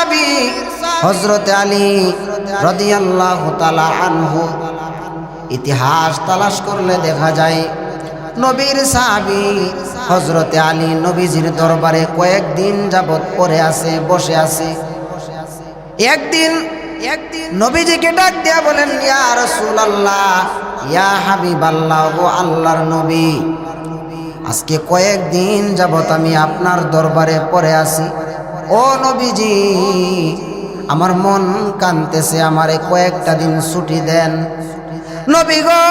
সাহাবী হযরত আলী রাদিয়াল্লাহু তাআলা আনহু। ইতিহাস তালাশ করলে দেখা যায় নবীর সাহাবী হযরত আলী নবীজির দরবারে কয়েকদিন যাবত পড়ে আছে, বসে আছে। একদিন নবীজিকে ডাক দিয়া বলেন, ইয়া রাসূলুল্লাহ, ইয়া হাবিবাল্লাহ, ও আল্লাহর নবী, আজকে কয়েকদিন যাবত আমি আপনার দরবারে পড়ে আছি। ও নবীজি, আমার মন কাঁদতেছে, আমারে কয়েকটা দিন ছুটি দেন। নবী গো,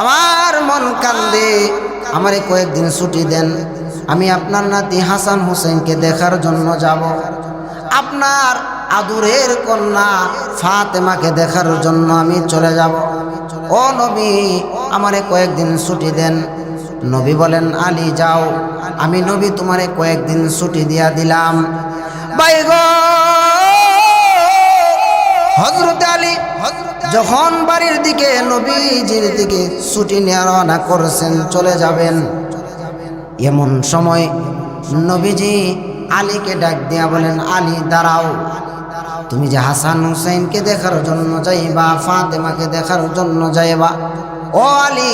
আমার মন কান্দে, আমারে কয়েকদিন ছুটি দেন, আমি আপনার নাতি হাসান হোসেনকে দেখার জন্য যাব, আপনার আদুরের কন্যা ফাতেমাকে দেখার জন্য আমি চলে যাব। ও নবী, আমারে কয়েকদিন ছুটি দেন। নবী বলেন, আলী যাও, আমি নবী তোমারে কয়েকদিন ছুটি দিয়া দিলাম। ভাই গো, হযরত আলী যখন বাড়ির দিকে নবীজির দিকে ছুটি নিয়ে রওনা করছেন, চলে যাবেন, এমন সময় নবীজি আলীকে ডাক দিয়া বলেন, আলী দাঁড়াও, তুমি যে হাসান হুসাইনকে দেখার জন্য যাইবা, ফাতেমাকে দেখার জন্য যাইবা, ও আলী,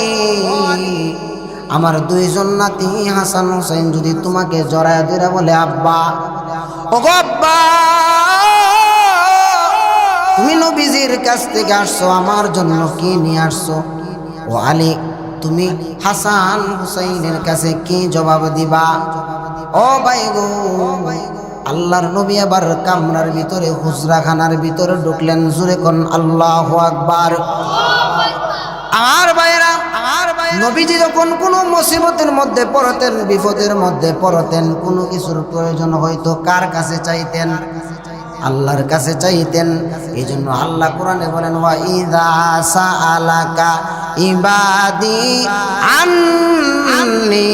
আমার দুইজন নাতি হাসান হুসাইন যদি তোমাকে জড়ায় ধরে বলে, আব্বা, ও গো আব্বা, তুমি নবীজির কাছ থেকে আসছো, আমার জন্য কি নিয়ে আসছো? ও আলী, তুমি হাসান হুসাইনের কাছে কি জবাব দিবা? ও ভাই গো, আল্লাহর নবী আবার কামরার ভিতরে, হুজরাখানার ভিতরে ঢুকলেন। জোরে কোন আল্লাহু আকবার। আমার ভাইরা, নবীজি যখন কোনো মুসিবতের মধ্যে পড়তেন, বিপদের মধ্যে পড়তেন, কোনো কিছুর প্রয়োজন হয়তো কার কাছে চাইতেন? আল্লাহর কাছে চাইতেন। এই জন্য আল্লাহ কোরআনে বলেন, ওয়া ইযা সাআলাকা ইবাদি আন্নী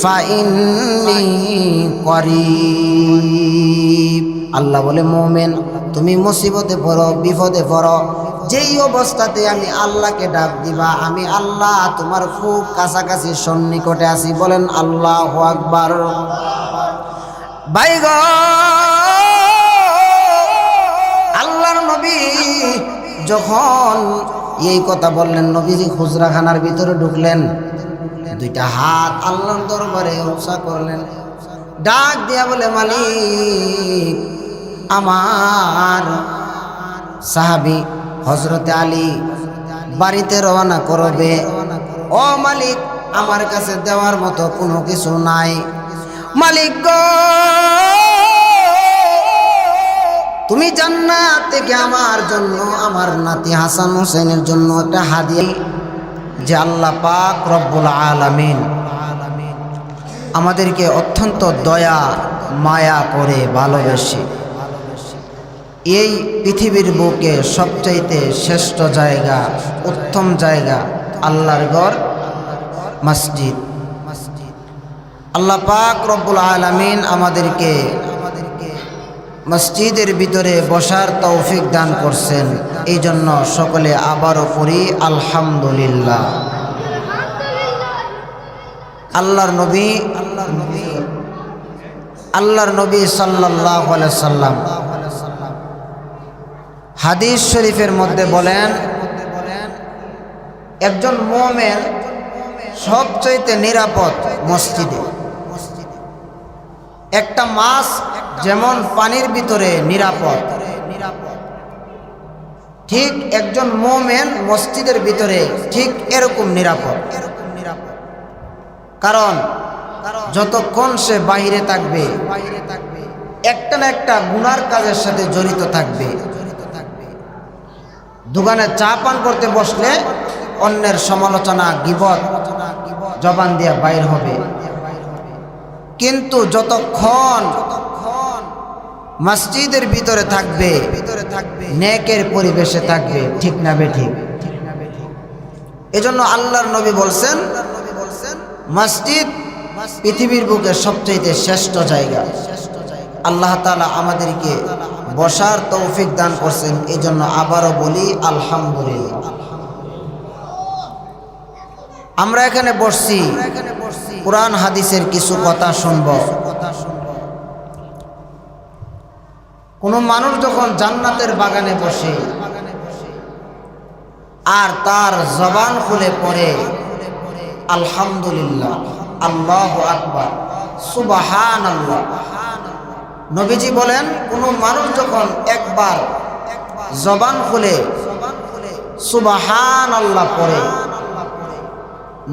ফাইন্নী করিব। আল্লাহ বলে, মুমিন, তুমি মুসিবতে পড়ো, বিপদে পড়ো, যেই অবস্থাতে আমি আল্লাহকে ডাক দিবা, আমি আল্লাহ তোমার খুব কাছাকাছি সন্নিকটে আছি। বলেন আল্লাহু আকবার। ভাই গো, আল্লাহর নবী যখন এই কথা বললেন, নবীজি হুজরাখানার ভিতরে ঢুকলেন, দুইটা হাত আল্লাহর দরবারে উঁচা করলেন, ডাক দিয়া বলে, মালিক, আমার সাহাবী হযরত আলী বাড়িতে রওনা করবে। ও মালিক, আমার কাছে দেওয়ার মতো কোনো কিছু নাই। মালিক গো, তুমি জান্নাত থেকে আমার জন্য, আমার নাতি হাসান হোসেনের জন্য একটা হাদিয়া, যে আল্লাহ পাক রব্বুল আলামিন আমাদেরকে অত্যন্ত দয়া মায়া করে ভালোবেসে এই পৃথিবীর বুকে সবচাইতে শ্রেষ্ঠ জায়গা, উত্তম জায়গা আল্লাহর ঘর, মসজিদ। আল্লাহ পাক রব্বুল আলামিন আমাদেরকে মসজিদের ভিতরে বসার তৌফিক দান করছেন। এই জন্য সকলে আবারও পড়ি আলহামদুলিল্লাহ। আল্লাহর নবী সাল্লাল্লাহু আলাইহি সাল্লাম হাদিস শরীফের মধ্যে বলেন, একজন মুমিন সবচাইতে নিরাপদ মসজিদে। একটা মাছ যেমন পানির ভিতরে নিরাপদ, ঠিক একজন মুমিন মসজিদের ভিতরে ঠিক এরকম নিরাপদ। কারণ যতক্ষণ সে বাহিরে থাকবে, একটা না একটা গুনার কাজের সাথে জড়িত থাকবে। দোকানে চা পান করতে বসলে অন্যের সমালোচনা, গীবত জবান দিয়ে বাইর হবে। কিন্তু যতক্ষণ মসজিদের ভিতরে থাকবে, নেকের পরিবেশে থাকবে, ঠিক না বেঠিক? এজন্য আল্লাহর নবী বলছেন, মসজিদ পৃথিবীর বুকে সবচেয়ে শ্রেষ্ঠ জায়গা। আল্লাহ তাআলা আমাদেরকে বসার তৌফিক দান করছেন। এই জন্য আবারও বলি আলহামদুলিল্লাহ। আমরা এখানে বসছি, কোরআন হাদিসের কিছু কথা শুনব। কোনো মানুষ যখন জান্নাতের বাগানে বসে আর তার জবান খুলে পড়ে আলহামদুলিল্লাহ, আল্লাহু আকবার, সুবহানাল্লাহ, নবীজি বলেন কোন মানুষ যখন একবার জবান খুলে সুবহানাল্লাহ পড়ে,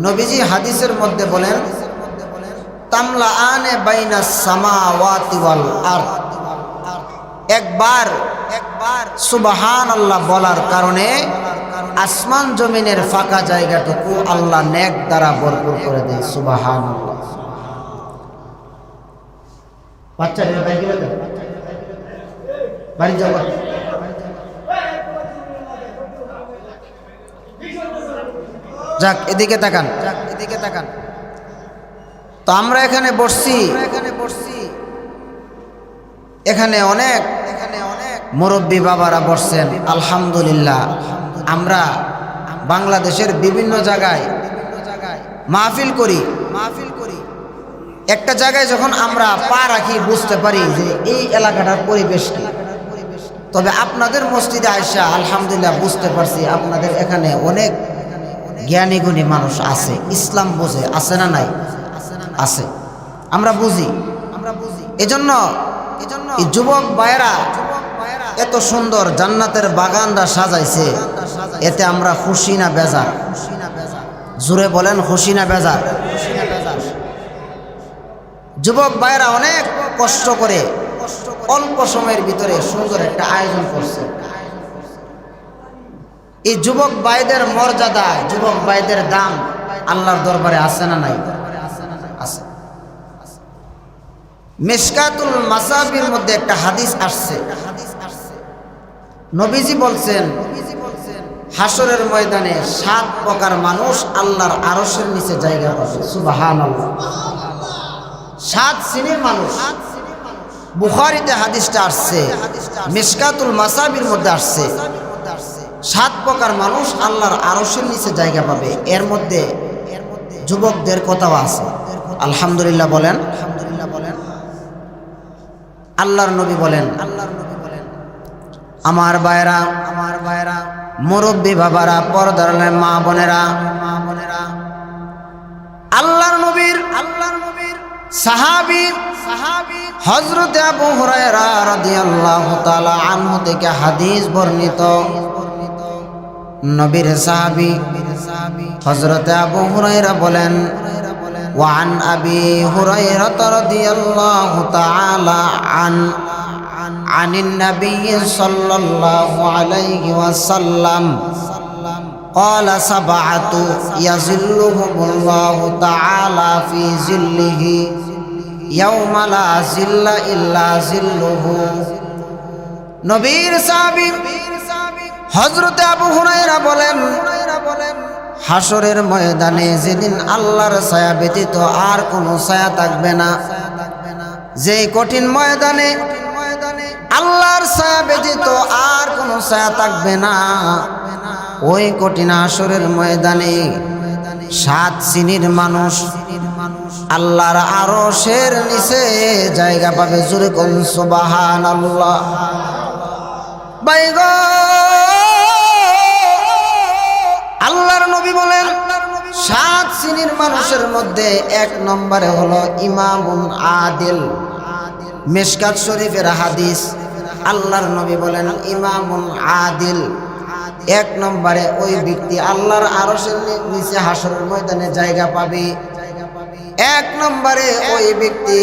নবীজি হাদিসের মধ্যে বলেন তামলাআনে বাইনাস সামাওয়াতি ওয়াল আরদ, একবার সুবহানাল্লাহ বলার কারণে আসমান জমিনের ফাঁকা জায়গাটুকু আল্লাহ নেক দ্বারা ভরপুর করে দেয়। সুবহানাল্লাহ। বাচ্চাদের বাড়ি যাও, যাক এদিকে তাকান, এদিকে তাকান। তো আমরা এখানে বসছি, এখানে অনেক মুরব্বী বাবারা বসছেন আলহামদুলিল্লাহ। আমরা বাংলাদেশের বিভিন্ন জায়গায় মাহফিল করি, একটা জায়গায় যখন আমরা পা রাখি বুঝতে পারি যে এই এলাকাটার পরিবেশ কি। তবে আপনাদের মসজিদে আয়েশা আলহামদুলিল্লাহ বুঝতে পারছি আপনাদের এখানে অনেক জ্ঞানী গুণী মানুষ আছে, ইসলাম বোঝে, আছে না নাই? আছে, আমরা বুঝি। এজন্য এই যুবক ভাইয়েরা এত সুন্দর জান্নাতের বাগানটা সাজাইছে, এতে আমরা খুশি না বেজার? জোরে বলেন, খুশি না বেজার? যুবক ভাইয়েরা অনেক কষ্ট করে অল্প সময়ের ভিতরে সুন্দর একটা আয়োজন করছে। এই যুবক ভাইদের মর্যাদা, যুবক ভাইদের দাম আল্লাহর দরবারে আছে না নাই? আছে। মিশকাতুল মাসাবির মধ্যে একটা হাদিস আসছে, নবীজি বলছেন হাসরের ময়দানে 7 প্রকার মানুষ আল্লাহর আরশের নিচে জায়গা পাবে। সুবহানাল্লাহ। 7 শ্রেণীর মানুষ। বুখারীতে হাদিসটা আসছে, মিশকাতুল মাসাবির মধ্যে আসছে 7 প্রকার মানুষ আল্লাহর আরশের নিচে জায়গা পাবে। এর মধ্যে যুবকদের কথাও আছে। আলহামদুলিল্লাহ বলেন। আল্লাহর নবী বলেন, আমার ভাইরা, মুরব্বী বাবারা, পর্দার মা বোনেরা, আল্লাহর নবীর সাহাবী হযরত আবু হুরায়রা রাদিয়াল্লাহু তাআলা আনহু থেকে হাদিস বর্ণিত। নবীর সাহাবী হযরত আবু হুরায়রা বলেন, وعن أبي هريرة رضي الله تعالى عن النبي صلى الله عليه وسلم قال 7 يظلهم الله تعالى في ظله يوم لا ظل إلا ظله। নবীর সাহাবী হযরত আবু হুরায়রা বলেন, হাসরের ময়দানে যেদিন আল্লাহর ছায়া ব্যতীত আর কোনো ছায়া থাকবে না, যেই কঠিন ময়দানে আল্লাহর ছায়া ব্যতীত আর কোনো ছায়া থাকবে না, ওই কঠিন হাসরের ময়দানে 7 শ্রেণীর মানুষ আল্লাহর আরশের নিচে জায়গা পাবে। জোরে কোন সুবহানাল্লাহ। বাইগো আল্লাহর নবী বলেন 7 শ্রেণীর মানুষের মধ্যে 1 নম্বরে হলো ইমামুন আদিল। মিশকাত শরীফের হাদিস, আল্লাহর নবী বলেন ইমামুন আদিল। 1 নম্বরে ওই ব্যক্তি আল্লাহর আরশের নিচে হাসরের ময়দানে জায়গা পাবে। 1 নম্বরে ওই ব্যক্তি,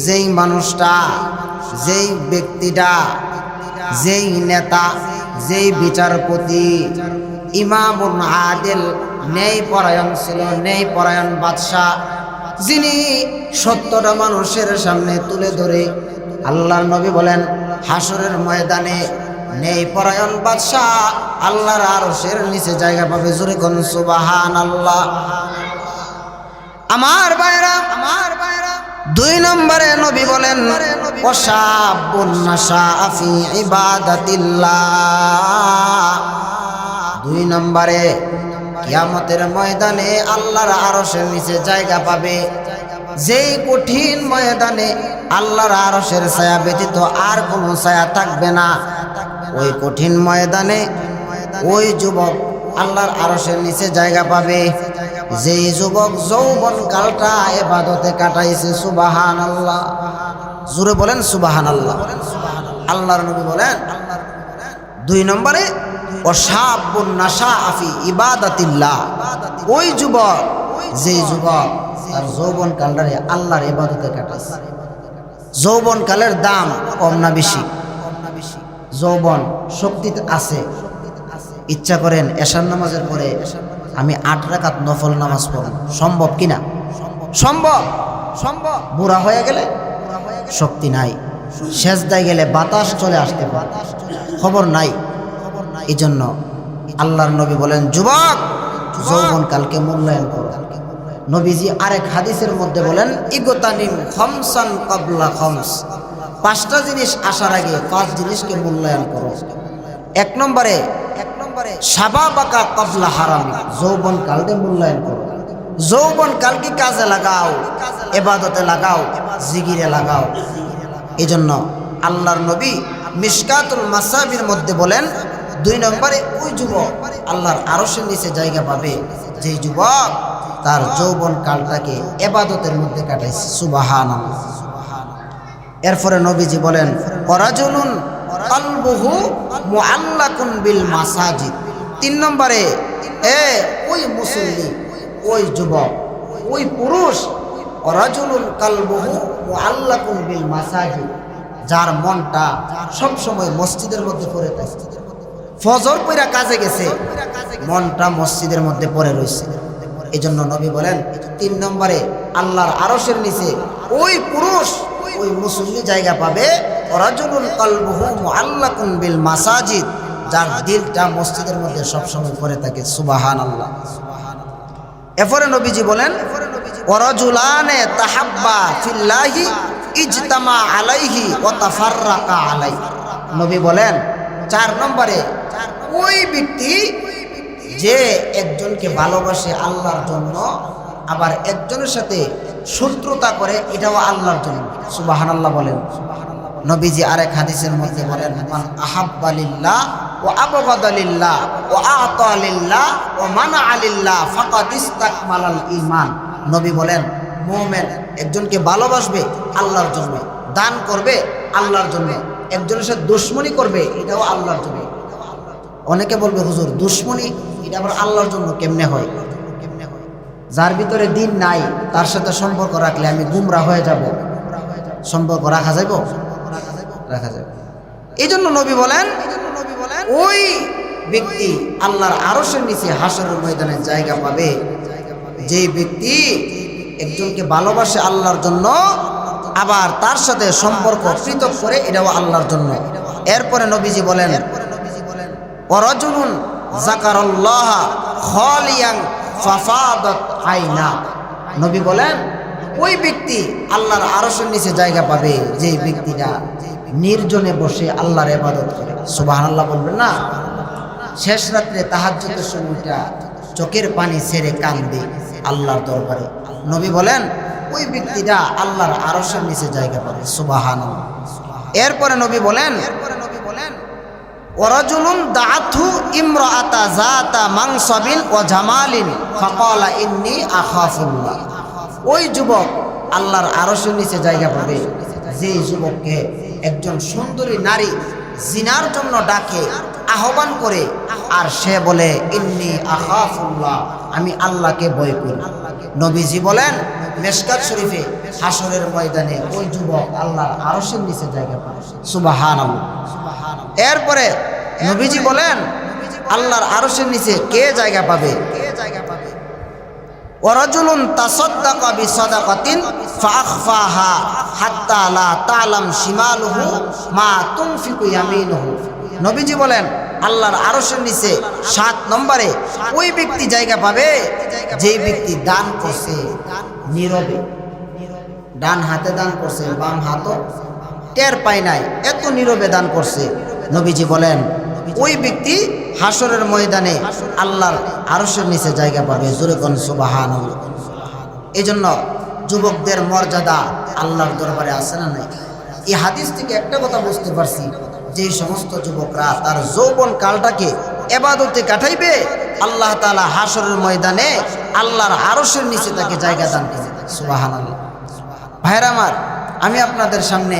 যেই মানুষটা, যেই ব্যক্তিটা, যেই নেতা, যেই বিচারপতি ইমামুন আদিল, ন্যায় পরায়ণ ছিল, ন্যায় পরায়ণ বাদশাহ, যিনি 70টা মানুষের সামনে তুলে ধরে, আল্লাহর নবী বলেন হাসরের ময়দানে ন্যায় পরায়ণ বাদশাহ আল্লাহর আরশের নিচে জায়গা পাবে। জোরে কোন সুবহানাল্লাহ। আমার ভাইরা, 2 নম্বরে নবী বলেন ওয়াশাবুন নাশা ফি ইবাদাতিল্লাহ। 2 নম্বরে কিয়ামতের ময়দানে আল্লাহর আরশের নিচে জায়গা পাবে যেই কঠিন ময়দানে আল্লাহর আরশের ছায়া ব্যতীত আর কোনো ছায়া থাকবে না, ওই কঠিন ময়দানে ওই যুবক আল্লাহর আরশের নিচে জায়গা পাবে। যেই যুবক যৌবন কালটা ইবাদতে কাটাইছে। সুবহানাল্লাহ, জোরে বলেন সুবহানাল্লাহ। আল্লাহর নবী বলেন 2 নম্বরে ওয়াশাবুন নাশাআ ফি ইবাদাতিল্লাহ, ওই যুবক যেই যুবক তার যৌবন কালটারে আল্লাহর ইবাদতে কাটাইছে। যৌবন কালের দাম কম না বেশি? যৌবন শক্তিতে আছে। ইচ্ছা করেন এশার নামাজের পরে আমি 8 রাকাত নফল নামাজ পড়ব, সম্ভব কিনা? সম্ভব। বুড়া হয়ে গেলে শক্তি নাই, সেজদায় গেলে বাতাস চলে আসতে পারে, খবর নাই। এই জন্য আল্লাহর নবী বলেন যুবক যৌবন কালকে মূল্যায়ন করো। নবীজি আরেক হাদিসের মধ্যে বলেন ইগতানিম খামসান ক্বাবলা খামস, 5টা জিনিস আসার আগে 5 জিনিসকে মূল্যায়ন করো। 1 নম্বরে শাবাবাকা ক্বাবলা হারামি, যৌবন কালকে মূল্যায়ন করো। যৌবন কালকে কাজে লাগাও, ইবাদতে লাগাও, জিকিরে লাগাও। এই জন্য আল্লাহর নবী মিশকাতুল মাসাবির মধ্যে বলেন 2 নম্বরে ওই যুবক আল্লাহর আরশের নিচে জায়গা পাবে যেই যুবক তার যৌবন কালটাকে ইবাদতের মধ্যে কাটাইছে। সুবহানাল্লাহ। এরপরে নবীজি বলেন ওয়ারাজুলুন কলবুহু মুআল্লাকুন বিল মাসাজিদ, 3 নম্বরে ওই মুসল্লি, ওই যুবক, ওই পুরুষ ওয়ারাজুলুন কলবুহু মুআল্লাকুন বিল মাসাজিদ, যার মনটা সব সময় মসজিদের মধ্যে পড়ে থাকে। ফজর পড়া কাজে গেছে, মনটা মসজিদের মধ্যে পড়ে রয়েছে। এই জন্য নবী বলেন 3 নম্বরে আল্লাহর আরশের নিচে ওই পুরুষ, ওই মুসল্লি জায়গা পাবে রাজুলুন কলবুহু মুআল্লাকুন বিল মাসাজিদ, যার দিলটা মসজিদের মধ্যে সবসময় পড়ে থাকে। সুবহানাল্লাহ। এরপরে নবীজি বলেন ওয়ারাজুলানে তাহাব্বা ফিল্লাহি ইজতামা আলাইহি ওয়া তাফাররাকা আলাইহি। নবী বলেন 4 নম্বরে ওই ব্যক্তি যে একজনকে ভালোবাসে আল্লাহর জন্য, আবার একজনের সাথে শত্রুতা করে, এটাও আল্লাহর জন্য। সুবহানাল্লাহ বলেন। নবীজি আরেক হাদিসের মধ্যে বলেন মান আহাব্বা লিল্লাহ ওয়া আবগাদা লিল্লাহ ওয়া আ'তা লিল্লাহ ওয়া মানা'a লিল্লাহ ফাকাদ ইসতাকমালাল ঈমান। নবী বলেন মুমিন একজনকে ভালোবাসবে আল্লাহর জন্য, দান করবে আল্লাহর জন্য, একজনের সাথে দুশমনি করবে এটাও আল্লাহর জন্য। অনেকে বলবে হুজুর দুশমনি এটা আবার আল্লাহর জন্য কেমনে হয়? যার ভিতরে দিন নাই তার সাথে সম্পর্ক রাখলে আমি গুমরা হয়ে যাব, সম্পর্ক রাখা যাইব? রাখা যাবে। এই জন্য নবী বলেন ওই ব্যক্তি আল্লাহর আরশের নিচে হাশরের ময়দানে জায়গা পাবে যেই ব্যক্তি একজনকে ভালোবাসে আল্লাহর জন্য, আবার তার সাথে সম্পর্ক পৃথক করে, এটাও আল্লাহর জন্য। এরপরে নবীজি বলেন ওয়ারাজুলুন যাকারাল্লাহ খালিয়ান ফাফাদাত আইনা। নবী বলেন ওই ব্যক্তি আল্লাহর আরশের নিচে জায়গা পাবে যেই ব্যক্তিটা নির্জনে বসে আল্লাহর ইবাদত করে। সুবহানাল্লাহ বলবেন না? শেষ রাত্রে তাহাজ্জুদের সময়টা চোখের পানি ছেড়ে কান্দে আল্লাহর দরবারে। নবী বলেন ওই ব্যক্তিটা আল্লাহর আরশের নিচে জায়গা পাবে। সুবহানাল্লাহ। এরপরে নবী বলেন ওয়ারাজুলুন দাআতহু ইমরাআতা যাতা মানসাবিন ওয়া জামালিন ফাকালা ইন্নী আখাফুল্লাহ। ওই যুবক আল্লাহর আরশের নিচে জায়গা পাবে যেই যুবককে একজন সুন্দরী নারী জিনার জন্য ডাকে, আহ্বান করে, আর সে বলে ইন্নী আখাফুল্লাহ, আমি আল্লাহকে ভয় করি। নবীজি বলেন মিশকাত শরীফে হাশরের ময়দানে ওই যুবক আল্লাহর আরশের নিচে জায়গা পাবে। সুবহানাল্লাহ। এরপরে নবীজি বলেন আল্লাহর আরশের নিচে কে জায়গা পাবে? ওয়ারাজুলুন তাসাদ্দাকা বিসাদাকাতিন ফাআখফাহা হাত্তা লা তা'লাম শিমালুহু মা তুনফিকু ইয়ামিনুহু। নবীজি বলেন আল্লাহর আরশের নিচে 7 নম্বরে ওই ব্যক্তি জায়গা পাবে যেই ব্যক্তি দান করছে নীরবে, ডান হাতে দান করছে, বাম হাতও টের পায় নাই, এত নীরবে দান করছে। নবীজি বলেন ওই ব্যক্তি হাশরের ময়দানে আল্লাহর আরশের নিচে জায়গা পাবে। জোরে কোন সুবহানাল্লাহ। এই জন্য যুবকদের মর্যাদা আল্লাহর দরবারে আছে না নাই? এই হাদিস থেকে একটা কথা বুঝতে পারছি, যে সমস্ত যুবকরা তার যৌবন কালটাকে ইবাদতে কাটাইবে, আল্লাহ তাআলা হাশরের ময়দানে আল্লাহর আরশের নিচে তাকে জায়গা দান করবে। সুবহানাল্লাহ। ভাইরা আমার, আমি আপনাদের সামনে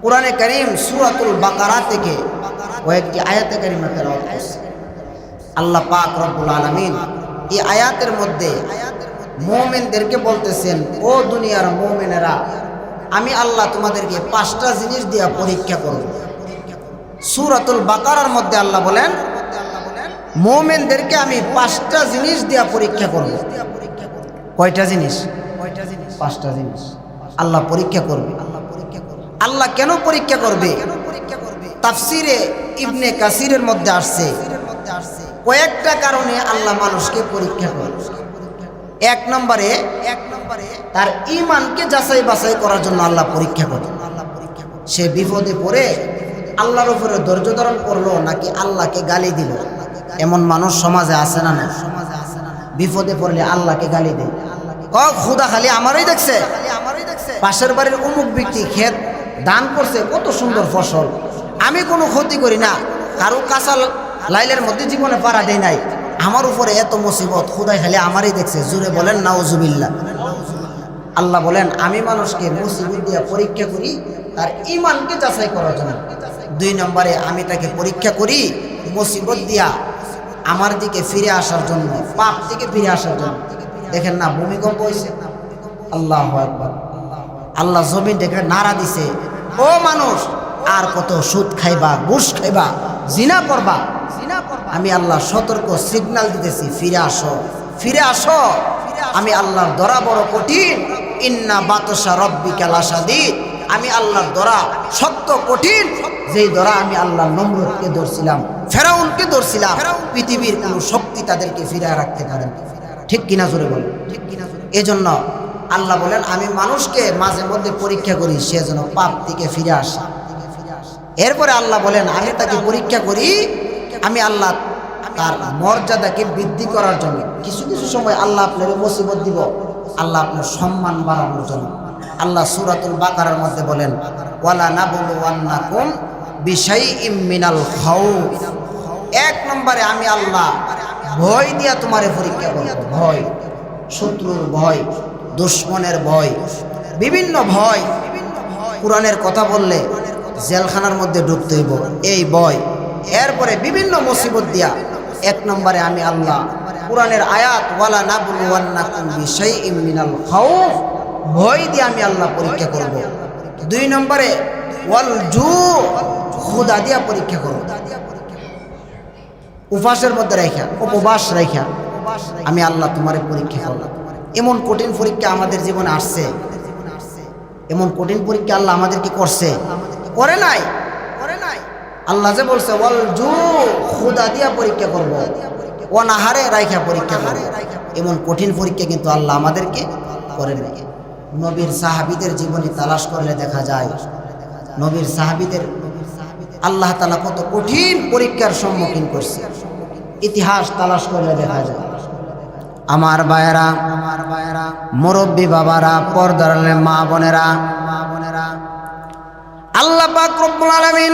কোরআনে কারীম সূরাতুল বাকারা থেকে কয়েকটি আয়াতে কারিমা তেলাওয়াত করছি। আল্লাহ পাক রব্বুল আলামিন এই আয়াতের মধ্যে মুমিনদেরকে বলতেছেন, ও দুনিয়ার মুমিনেরা, আমি আল্লাহ তোমাদেরকে 5টা জিনিস দিয়া পরীক্ষা করব। সূরাতুল বাকারার মধ্যে আল্লাহ বলেন, মুমিনদেরকে আমি 5টা জিনিস দিয়া পরীক্ষা করব। কয়টা জিনিস? 5টা জিনিস আল্লাহ পরীক্ষা করবে। আল্লাহ কেন পরীক্ষা করবে? তাফসিরে ইবনে কাসিরের মধ্যে আসছে কয়েকটা কারণে আল্লাহ মানুষকে পরীক্ষা করে। এক নম্বরে তার ঈমানকে যাচাই বাছাই করার জন্য আল্লাহ পরীক্ষা করে। সে বিপদে পড়ে আল্লাহর উপরে ধৈর্য ধারণ করলো নাকি আল্লাহকে গালি দিল, এমন মানুষ সমাজে আছে না না? বিপদে পড়লে আল্লাহকে গালি দেয়, ও খুদা খালি আমারই দেখছে, পাশের বাড়ির অমুক ব্যক্তি ক্ষেত দান করছে, কত সুন্দর ফসল, আমি কোনো ক্ষতি করি না, কারো কাঁচা লাইলের মধ্যে জীবনে পাড়া দেয় নাই, আমার উপরে এত মুসিবত, খুদাই খালি আমারই দেখছে। জুড়ে বলেন নাউজুবিল্লাহ। আল্লাহ বলেন, আমি মানুষকে মুসিবত দিয়া পরীক্ষা করি তার ঈমানকে যাচাই করার জন্য। 2 নম্বরে আমি তাকে পরীক্ষা করি মুসিবত দিয়া আমার দিকে ফিরে আসার জন্য, পাপ থেকে ফিরে আসার জন্য। দেখেন না, ভূমিকম্প হয়েছে, আল্লাহু আকবার, আল্লাহ জমিন দেখে নাড়া দিছে, ও মানুষ আর কত সুদ খাইবা, ঘুষ খাইবা, জিনা করবা, আমি আল্লাহ সতর্ক সিগন্যাল দিতেছি, ফিরে আসো, ফিরে আসো। আমি আল্লাহর ধরা বড় কঠিন, ইন্না বাতশা রব্বিকা লাশাদীদ, আমি আল্লাহর ধরা শক্ত কঠিন, যেই ধরা আমি আল্লাহ নমরুদকে ধরছিলাম, ফেরাউনকে ধরছিলাম, পৃথিবীর কোনো শক্তি তাদেরকে ফিরে রাখতে পারেন। ঠিক কিনা জোরে বলেন? এজন্য আল্লাহ বলেন, আমি মানুষকে মাঝে মধ্যে পরীক্ষা করি, সে যেন পাপ থেকে ফিরে আসে। এরপরে আল্লাহ বলেন, আমি তাকে পরীক্ষা করি, আমি আল্লাহ তার মর্যাদাকে বৃদ্ধি করার জন্য। কিছু কিছু সময় আল্লাহ আপনার মুসিবত দিব, আল্লাহ আপনার সম্মান বাড়ানোর জন্য। আল্লাহ সূরাতুল বাকারার মধ্যে বলেন, ওয়ালা নাবলুওয়ান্নাকুম বিশাইইম মিনাল খাউফ, 1 নম্বরে আমি আল্লাহ ভয় দিয়া তোমারে পরীক্ষা করব। ভয়, শত্রুর ভয়, দুশমনের ভয়, বিভিন্ন ভয়। কোরআনের কথা বললে জেলখানার মধ্যে ঢুকতে হইব, এই ভয়। এরপরে বিভিন্ন মুসিবত দিয়া 1 নম্বরে আমি আল্লাহ কোরআনের আয়াত, ওয়ালা নাবলুওয়ান্নাকুম বিশাইইম মিনাল খাউফ, ভয় দিয়ে আমি আল্লাহ পরীক্ষা করব। 2 নম্বরে ওয়াল জু, ক্ষুধা দিয়া পরীক্ষা করব। উপবাসের মধ্যে রাখা, উপবাস রাখা আমি আল্লাহ তোমারে পরীক্ষা করলাম। এমন কঠিন পরীক্ষা আমাদের জীবনে আসছে, এমন কঠিন পরীক্ষা আল্লাহ আমাদেরকে করছে, করে নাই? আল্লাহ যে বলছে ওয়াল জু, ক্ষুধা দিয়া পরীক্ষা করব, অনাহারে রাখা পরীক্ষা করব, এমন কঠিন পরীক্ষা কিন্তু আল্লাহ আমাদেরকে করে নাই। নবীর সাহাবীদের জীবনী তালাশ করলে দেখা যায়, নবীর সাহাবীদের আল্লাহ তাআলা কত কঠিন পরীক্ষার সম্মুখীন করছে, ইতিহাস তালাশ করলে দেখা যায়। আমার ভাইয়েরা, মুরব্বী বাবারা, পর্দার মা বোনেরা, আল্লাহ পাক রব্বুল আলামিন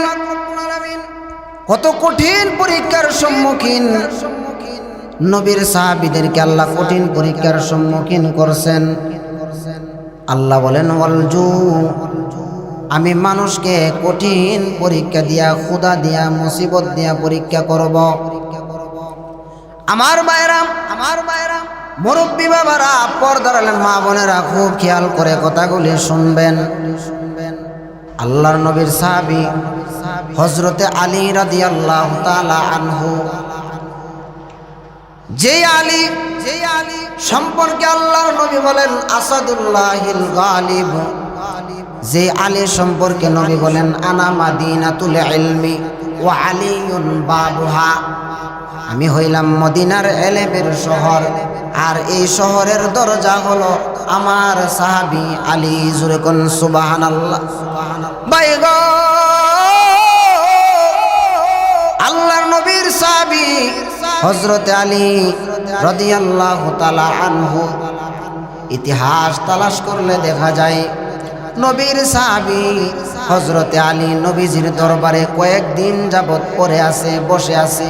কত কঠিন পরীক্ষার সম্মুখীন নবীর সাহাবীদেরকে আল্লাহ কঠিন পরীক্ষার সম্মুখীন করছেন। আল্লাহ বলেন, ওয়ালজু, আমি মানুষকে কঠিন পরীক্ষা দিয়া, ক্ষুধা দিয়া, মুসিবত দিয়া পরীক্ষা করব। আমার ভাইরা, মুরব্বী বাবারা, পর্দার মা বোনেরা, খুব খেয়াল করে কথাগুলি শুনবেন। আল্লাহর নবীর সাহাবী হযরতে আলী রাদিয়াল্লাহু তাআলা আনহু, যে আলী সম্পর্কে আল্লাহর নবী বলেন আসাদুল্লাহিল গালিব, যে আলী সম্পর্কে নবী বলেন আনা মাদিনাতুল ইলমি ওয়া আলিয়ুন বাবুহা, আমি হইলাম মদিনার এলেমের শহর, আর এই শহরের দরজা হলো আমার সাহাবী আলী। জোরে কোন সুবহানাল্লাহ। বাইগো, আল্লাহর নবীর সাহাবী হযরতে আলী রাদিয়াল্লাহু তাআলা আনহু ইতিহাস তালাশ করলে দেখা যায় নবীর সাহাবী হযরতে আলী নবীজির দরবারে কয়েকদিন যাবত পড়ে আছে, বসে আছে।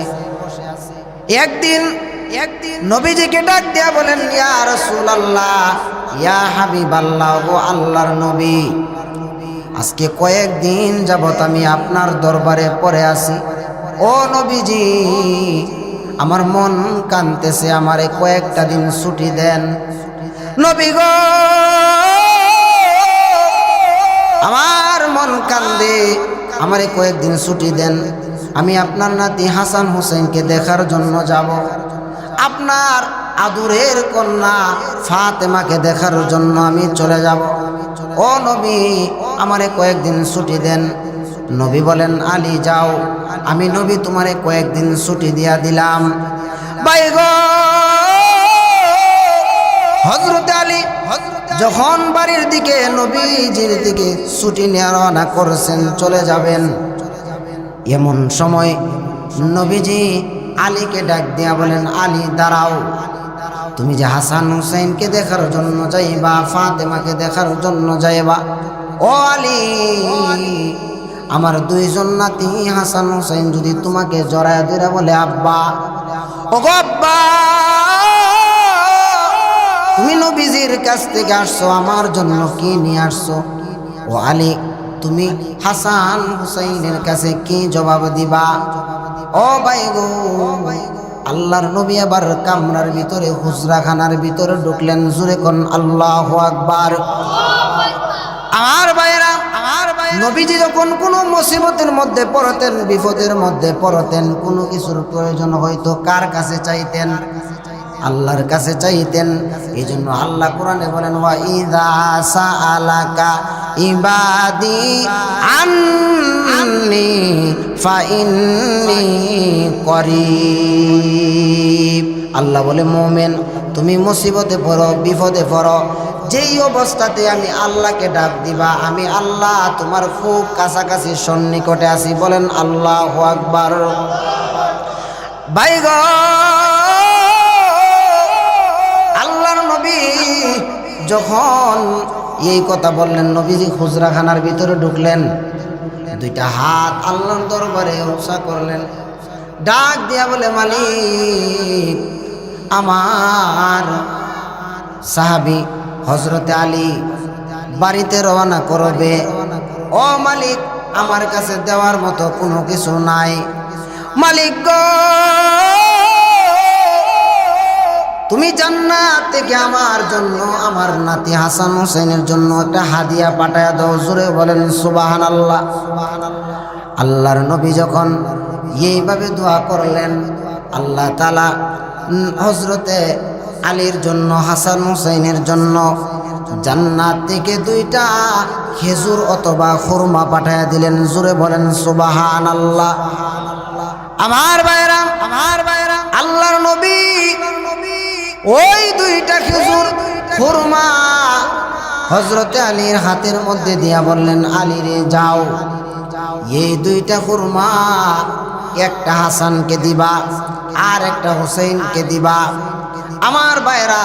একদিন নবীজিকে ডাক দিয়া বলেন, ইয়া রাসূলুল্লাহ, ইয়া হাবিবাল্লাহ, ও আল্লাহর নবী, আজকে কয়েকদিন যাবত আমি আপনার দরবারে পড়ে আছি। ও নবীজি, আমার মন কাঁদতেছে, আমারে কয়েকটা দিন ছুটি দেন। নবী গো, আমার মন কান্দে, আমারে কয়েকদিন ছুটি দেন, আমি আপনার নাতি হাসান হোসেনকে দেখার জন্য যাব, আপনার আদুরের কন্যা ফাতেমাকে দেখার জন্য আমি চলে যাব। ও নবী, আমারে কয়েকদিন ছুটি দেন। নবী বলেন, আলী যাও, আমি নবী তোমারে কয়েকদিন ছুটি দিয়া দিলাম। ভাই গো, হযরত আলী যখন বাড়ির দিকে নবীজির দিকে ছুটি নিয়ে রওনা করছেন, চলে যাবেন, এমন সময় নবীজি আলীকে ডাক দিয়া বলেন, আলী দাঁড়াও, তুমি যে হাসান হুসাইনকে দেখার জন্য যাইবা, ফাতেমাকে দেখার জন্য যাইবা, ও আলী, আমার দুইজন নাতি হাসান হুসাইন যদি তোমাকে জড়ায় ধরে বলে, আব্বা, ও গো আব্বা, তুমি নবীজির কাছ থেকে আসছো, আমার জন্য কি নিয়ে আসছো? ও আলী, তুমি হাসান হুসাইনের কাছে কি জবাব দিবা? ও ভাই গো, আল্লাহর নবী আবার কামরার ভিতরে, হুজরাখানার ভিতরে ঢুকলেন। জোরে কোন আল্লাহু আকবার। আমার ভাইরা, নবীজি যখন কোনো মুসিবতের মধ্যে পড়তেন, বিপদের মধ্যে পড়তেন, কোনো কিছুর প্রয়োজন হয়তো কার কাছে চাইতেন? আল্লাহর কাছে চাইতেন। এই জন্য আল্লাহ কোরআনে বলেন, ওয়া ইযা সাআলাকা ইবাদি আন্নী ফাইন্নী করিব। আল্লাহ বলে, মুমিন, তুমি মুসিবতে পড়ো, বিপদে পড়ো, যেই অবস্থাতে আমি আল্লাহকে ডাক দিবা, আমি আল্লাহ তোমার খুব কাছাকাছি সন্নিকটে আছি। বলেন আল্লাহু আকবার। ভাই গো, আল্লাহর নবী যখন এই কথা বললেন, নবীজি হুজরাখানার ভিতরে ঢুকলেন, দুইটা হাত আল্লাহর দরবারে উঁচা করলেন, ডাক দিয়া বলে, মালিক, আমার সাহাবী হযরতে আলী বাড়িতে রওনা করবে। ও মালিক, আমার কাছে দেওয়ার মতো কোনো কিছু নাই। মালিক গো, তুমি জান্নাত থেকে আমার জন্য, আমার নাতি হাসান হোসেনের জন্য একটা হাদিয়া পাঠায়া দাও। জোরে বলেন সুবহানাল্লাহ। আল্লাহর নবী যখন এইভাবে দোয়া করলেন, আল্লাহ তাআলা হযরতে আলীর জন্য, হাসান হোসেনের জন্য জান্নাত থেকে দুইটা খেজুর অথবা খুরমা পাঠায়া দিলেন। জোরে বলেন সুবহানাল্লাহ। আমার ভাইরা, আল্লাহর নবী ওই দুইটা খেজুর খুরমা হযরতে আলীর হাতের মধ্যে দিয়া বললেন, আলী রে, যাও, এই দুইটা খুরমা একটা হাসানকে দিবা আর একটা হুসাইনকে দিবা। আমার ভাইরা,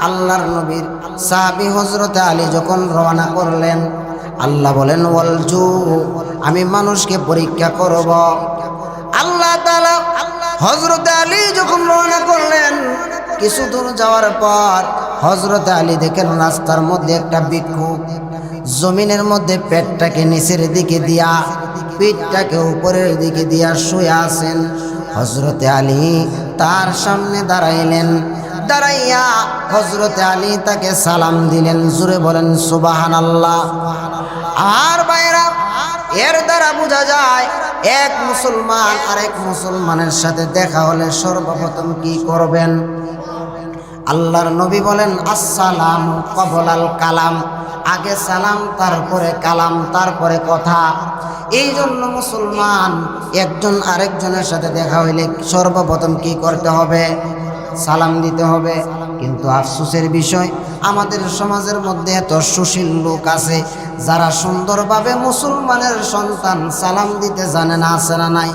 আল্লাহর নবীর সাহাবী হযরতে আলী যখন রওনা করলেন, আল্লাহ বলেন, ওয়ালজু, আমি মানুষকে পরীক্ষা করব। আল্লাহ তাআলা হযরতে আলী যখন রওনা করলেন, কিছু দূর যাওয়ার পর হযরতে আলী দেখেন রাস্তার মধ্যে একটা ভিক্ষুক জমিনের মধ্যে পেটটাকে নিচের দিকে দিয়া, পিঠটাকে উপরের দিকে দিয়া শুয়ে আছেন। হযরতে আলী তার সামনে দাঁড়াইলেন, দাঁড়াইয়া হযরতে আলী তাকে সালাম দিলেন। জোরে বলেন সুবহানাল্লাহ। আর ভাইরা, এর দ্বারা বোঝা যায় এক মুসলমান আরেক মুসলমানের সাথে দেখা হলে সর্বপ্রথম কি করবেন? আল্লাহর নবী বলেন, আসসালামু ক্বাবলাল কালাম, আগে সালাম, তারপরে কালাম, তারপরে কথা। এই জন্য মুসলমান একজন আরেকজনের সাথে দেখা হইলে সর্বপ্রথম কি করতে হবে? সালাম দিতে হবে। কিন্তু আফসোসের বিষয়, আমাদের সমাজের মধ্যে এত সুশীল লোক আছে যারা সুন্দরভাবে মুসলমানের সন্তান সালাম দিতে জানে না। আছে না নাই?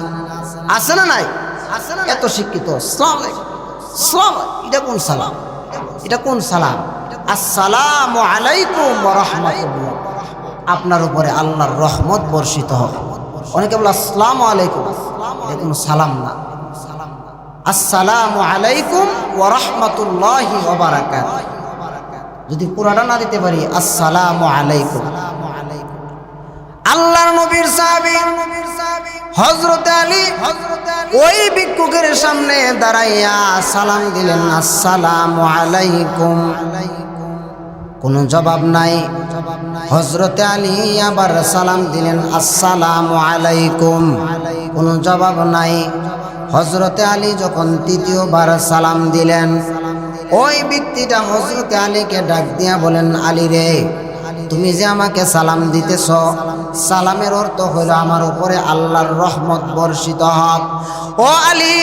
আছে না নাই? এত শিক্ষিত, সালাম, এটা কোন সালাম? এটা কোন সালাম? আসসালামু আলাইকুম ওয়া রাহমাতুল্লাহ, আপনার উপরে আল্লাহর রহমত বর্ষিত হবে। অনেকে বলে আসসালামু আলাইকুম, এটা কোনো সালাম না। আসসালামু আলাইকুম ওয়া রাহমাতুল্লাহি ওয়া বারাকাতুহু, যদি পুরাটা না দিতে পারি আসসালামু আলাইকুম। আল্লাহর নবীর সাহাবী হযরত আলী ওই ভিক্ষুকের সামনে দাঁড়াইয়া সালাম দিলেন, আসসালামু আলাইকুম। কোনো জবাব নাই। হযরত আলী আবার সালাম দিলেন, আসসালামু আলাইকুম। কোনো জবাব নাই। হযরত আলী যখন তৃতীয়বার সালাম দিলেন, ওই ব্যক্তিটা হযরত আলীকে ডাক দিয়া বলেন, আলী রে, তুমি যে আমাকে সালাম দিতেছ, সালামের অর্থ হইল আমার উপরে আল্লাহর রহমত বর্ষিত হোক। ও আলী,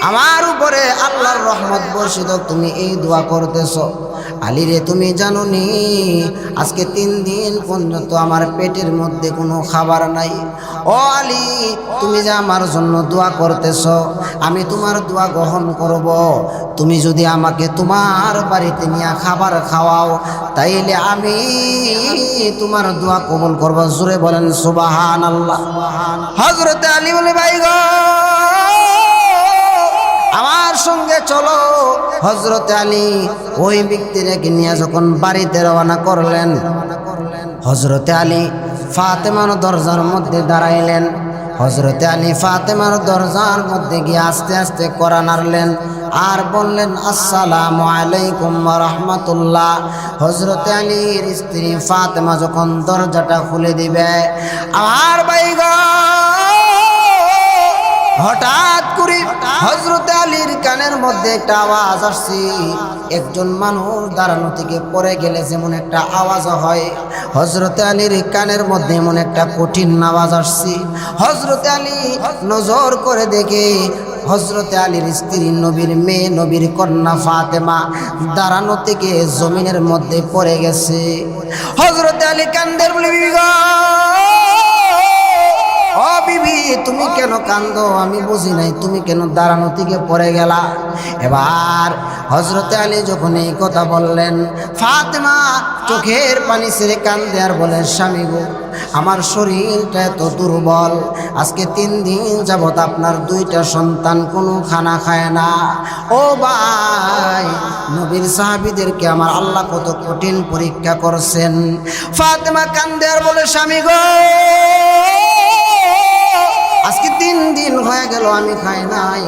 আমার উপরে আল্লাহর রহমত বর্ষিত, তুমি এই দোয়া করতেছ। আলী রে, তুমি জানো নি আজকে 3 দিন পর্যন্ত আমার পেটের মধ্যে কোনো খাবার নাই। ও আলী, তুমি যে আমার জন্য দোয়া করতেছ, আমি তোমার দোয়া গ্রহণ করব। তুমি যদি আমাকে তোমার বাড়িতে নিয়ে খাবার খাওয়াও, তাইলে আমি তোমার দোয়া কবুল করব। জোরে বলেন সুবহানাল্লাহ। হযরত আলী বলে, ভাই গো, আমার সঙ্গে চলো। হযরত আলী ওই ব্যক্তিটাকে নিয়ে যখন বাড়িতে রওনা করলেন, হযরত আলী ফাতেমার দরজার মধ্যে দাঁড়াইলেন। হযরত আলী ফাতেমার দরজার মধ্যে গিয়ে আস্তে আস্তে কড়া নাড়লেন আর বললেন, আসসালামু আলাইকুম ওয়া রাহমাতুল্লাহ। হযরত আলীর স্ত্রী ফাতেমা যখন দরজাটা খুলে দিবে, আমার ভাই গো, হঠাৎ করে হযরত আলীর কানের মধ্যে একটা আওয়াজ আসছে। একজন মানুষ দাঁড়ানো থেকে পড়ে গেলে যেমন একটা আওয়াজ হয়, হযরত আলীর কানের মধ্যে এমন একটা কঠিন আওয়াজ আসছে। হযরত আলী নজর করে দেখে হযরত আলীর স্ত্রী, নবীর মেয়ে, নবীর কন্যা ফাতেমা দাঁড়ানো থেকে জমিনের মধ্যে পড়ে গেছে। হযরত আলী কান্দের বলে, বিবি গো, ও বিবি, তুমি কেন কান্দো? আমি বুঝি নাই, তুমি কেন দাঁড়ানো থেকে পড়ে গেলা? এবার হযরত আলী যখন এই কথা বললেন, ফাতেমা চোখের পানি ছেড়ে কান্দে আর বলে, স্বামী গো, আমার শরীরটা এত দুর্বল, আজকে 3 দিন যাবত আপনার 2টা সন্তান কোনো খানা খায় না। ও ভাই, নবীর সাহাবীদেরকে আমার আল্লাহ কত কঠিন পরীক্ষা করছেন। ফাতেমা কান্দে আর বলে, স্বামী গো, আজকে 3 দিন হয়ে গেল আমি খাই নাই,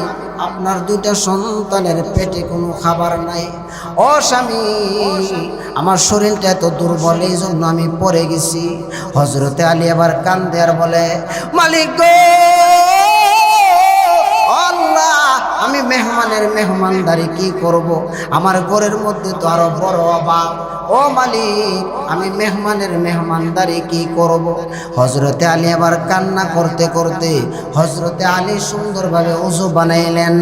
আপনার 2টা সন্তানের পেটে কোনো খাবার নাই। ও স্বামী, আমার শরীরটা এত দুর্বল, এই জন্য আমি পড়ে গেছি। হযরতে আলী আবার কান্দে আর বলে, মালিক গো, আল্লাহ, আমি মেহমানের মেহমানদারি কি করব? আমার ঘরের মধ্যে তো আরো বড় অভাব। ও মালিক, আমি মেহমানের মেহমানদারি কি করব? হযরতে আলী আবার কান্না করতে করতে হযরতে আলী সুন্দরভাবে ওযু বানাইলেন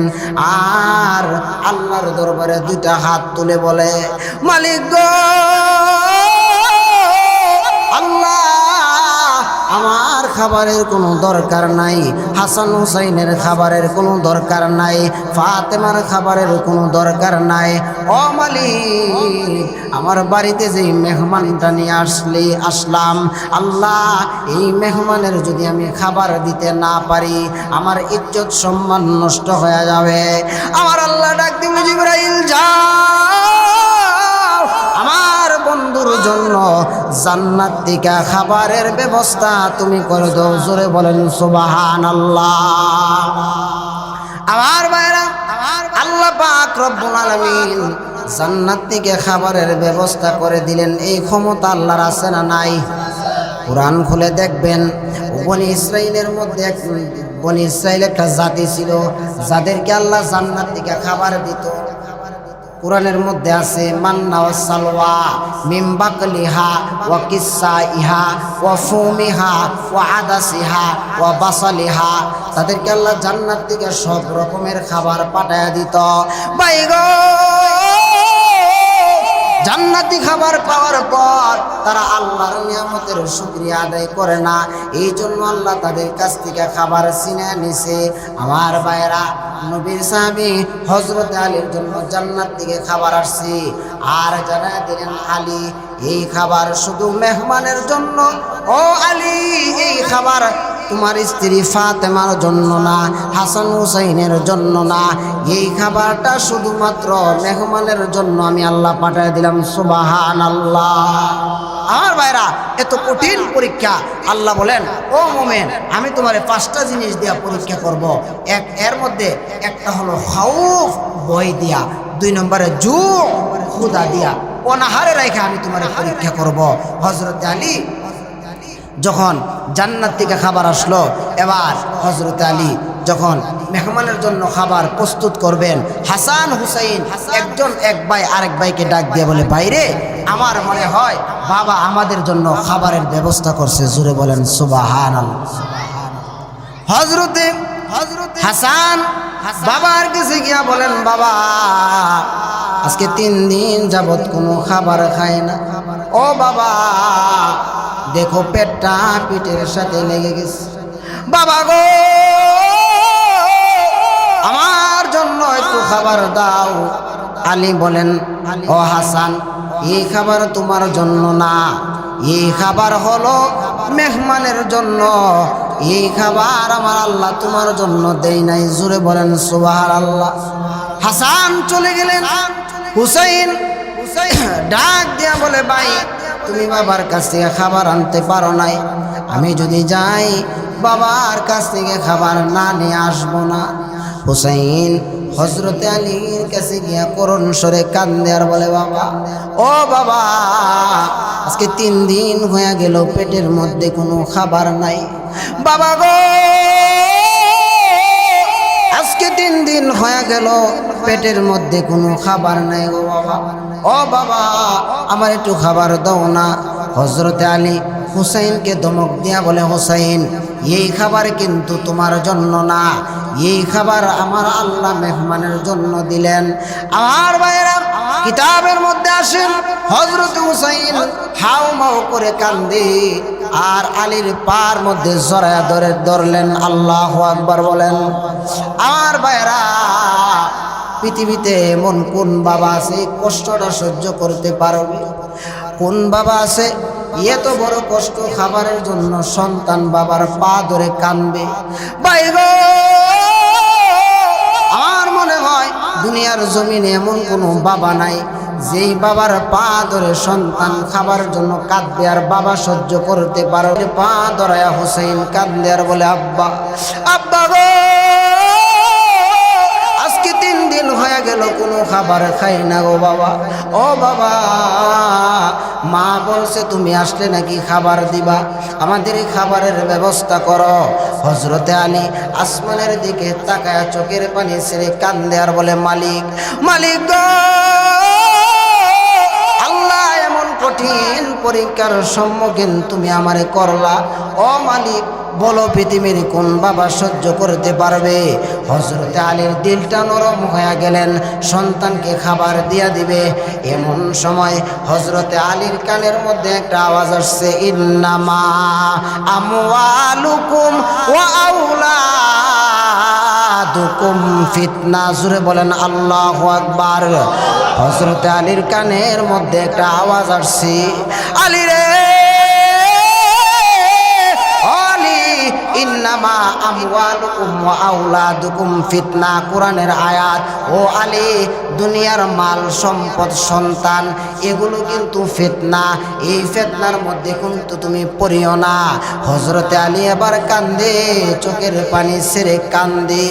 আর আল্লাহর দরবারে 2টা হাত তুলে বলে, মালিক গো, আল্লাহ, আমার খাবারের কোনো দরকার নাই, হাসান হুসাইনের খাবারের কোনো দরকার নাই, ফাতেমার খাবারের কোনো দরকার নাই। ও মালিক, আমার বাড়িতে যেই মেহমানটা নিয়ে আসলাম, আল্লাহ, এই মেহমানের যদি আমি খাবার দিতে না পারি, আমার ইজ্জত সম্মান নষ্ট হয়ে যাবে। আমার আল্লাহ ডাক দিল, জিবরাইল যাও, আমার বন্ধুর জন্য জান্নাত থেকে খাবারের ব্যবস্থা তুমি করে দাও। জোরে বলেন সুবহানাল্লাহ। আমার ভাইরা, আল্লাহ পাক রব্বুল আলামিন জান্নাত থেকে খাবারের ব্যবস্থা করে দিলেন। এই ক্ষমতা আল্লাহর আছে না নাই? কুরআন খুলে দেখবেন, বনি ইসরাইলের মধ্যে বনি ইসরাইল একটা জাতি ছিল, যাদেরকে আল্লাহ জান্নাত থেকে খাবার দিত। কুরআনের মধ্যে আছে, মান্না ওয়া সালওয়া মিন বাকলিহা ওয়া কিসাইহা ওয়া ফুমিহা ওয়া আদাসিহা ওয়া বাসালিহা। তাদেরকে আল্লাহ জান্নাত থেকে সব রকমের খাবার পাঠায়া দিত। ভাই গো, জান্নাতি খাবার পাওয়ার পর তারা আল্লাহর নিয়ামতের শুকরিয়া আদায় করে না, এই জন্য আল্লাহ তাদের কাছ থেকে খাবার ছিনে নিছে। আমার ভাইরা, নবীর সাহাবী হযরত আলীর জন্য জান্নাত থেকে খাবার আসছে, আর জানা দিলেন আলী এই খাবার শুধু মেহমানের জন্য। ও আলী, এই খাবার তোমার স্ত্রী ফাতেমার জন্য না, হাসান হুসাইনের জন্য না, এই খাবারটা শুধুমাত্র মেহমানের জন্য আমি আল্লাহ পাঠিয়ে দিলাম। সুবহানাল্লাহ। আমার ভাইরা, এত কঠিন পরীক্ষা, আল্লাহ বলেন ও মোমেন আমি তোমারে 5টা জিনিস দিয়া পরীক্ষা করব। এর মধ্যে একটা হলো খাউফ, ভয় দিয়া, 2 নম্বরে জু, ক্ষুধা দিয়া, অনাহারে রেখে আমি তোমারে পরীক্ষা করব। হযরত আলী যখন জান্নাত থেকে খাবার আসলো, এবার হযরত আলী যখন মেহমানের জন্য খাবার প্রস্তুত করবেন, হাসান হুসাইন একজন এক ভাই আরেক ভাইকে ডাক দিয়ে বলে, ভাইরে আমার মনে হয় বাবা আমাদের জন্য খাবারের ব্যবস্থা করছে। জোরে বলেন সুবহানাল্লাহ। হযরত হাসান বাবার কাছে গিয়া বলেন, বাবা আজকে 3 দিন যাবত কোনো খাবার খায় না। ও বাবা দেখো পেটটা পিঠের সাথে লেগে গেছে। বাবা গো আমার জন্য একটু খাবার দাও। আলী বলেন, ও হাসান এই খাবার তোমার জন্য না, এই খাবার হলো মেহমানের জন্য, এই খাবার আমার আল্লাহ তোমার জন্য দেই নাই। জোরে বলেন সুবহানাল্লাহ। হাসান চলে গেলেন। হুসাইন ডাক দিয়া বলে, ভাই তুমি বাবার কাছ থেকে খাবার আনতে পারো নাই, আমি যদি যাই বাবার কাছ থেকে খাবার না নিয়ে আসবো না। হুসাইন হযরত আলীর কাছে গিয়া করুণ স্বরে কান্দে আর বলে, বাবা ও বাবা আজকে 3 দিন হয়ে গেল পেটের মধ্যে কোনো খাবার নাই। বাবা গো আজকে 3 দিন হয়ে গেল পেটের মধ্যে কোনো খাবার নাই গো বাবা। ও বাবা আমার একটু খাবার দাও না। হযরত আলী হুসাইনকে ধমক দিয়া বলে, হুসাইন এই খাবার কিন্তু তোমার জন্য না, এই খাবার আমার আল্লাহ মেহমানের জন্য দিলেন। আমার ভাইরা কিতাবের মধ্যে আসেন হযরত হুসাইন হাউ মাউ করে কান্দে আর আলীর পার মধ্যে জড়ায়া ধরলেন। আল্লাহু আকবার বলেন। আমার ভাইরা পৃথিবীতে এমন কোন বাবা আছে কষ্টটা সহ্য করতে পারবে? কোন বাবা আছে এত বড় কষ্ট খাবারের জন্য সন্তান বাবার পা ধরে কাঁদবে? ভাই গো আমার মনে হয় দুনিয়ার জমিনে এমন কোনো বাবা নাই যেই বাবার পা ধরে সন্তান খাবার জন্য কাঁদবে আর বাবা সহ্য করতে পারবে। পা ধরায়া হুসাইন কাঁদলে আর বলে, আব্বা আব্বা গো আজকে 3 দিন হয়ে গেল কোনো খাবার খাই না গো বাবা। ও বাবা মা বলছে তুমি আসলে নাকি খাবার দিবা, আমাদের এই খাবারের ব্যবস্থা করো। হযরতে আলী আসমানের দিকে তাকায়া চোখের পানি ছেড়ে কান্দে আর বলে, মালিক মালিক গো আল্লাহ এমন কঠিন পরীক্ষার সম্মুখীন তুমি আমারে করলা। ও মালিক বলো পৃথিবীর কোন বাবা সহ্য করতে পারবে? হযরতে আলীর দিলটা নরম হয়ে গেলেন, সন্তানকে খাবার দিয়া দিবে। এমন সময় হযরতে আলীর কানের মধ্যে একটা আওয়াজ আসছে, ইন্নামা আমওয়ালুকুম ওয়া আওলাদুকুম ফিতনা। জোরে বলেন আল্লাহু আকবার। হযরতে আলীর কানের মধ্যে একটা আওয়াজ আসছে, আলী রে ইন্নামা আমওয়ালুকুম ওয়া আওলাদুকুম ফিতনা, কোরআনের আয়াত। ও আলী দুনিয়ার মাল সম্পদ সন্তান এগুলো কিন্তু ফিতনা, এই ফিতনার মধ্যে কিন্তু তুমি পড়িও না। হযরতে আলী এবার কান্দে, চোখের পানি ছেড়ে কান্দে।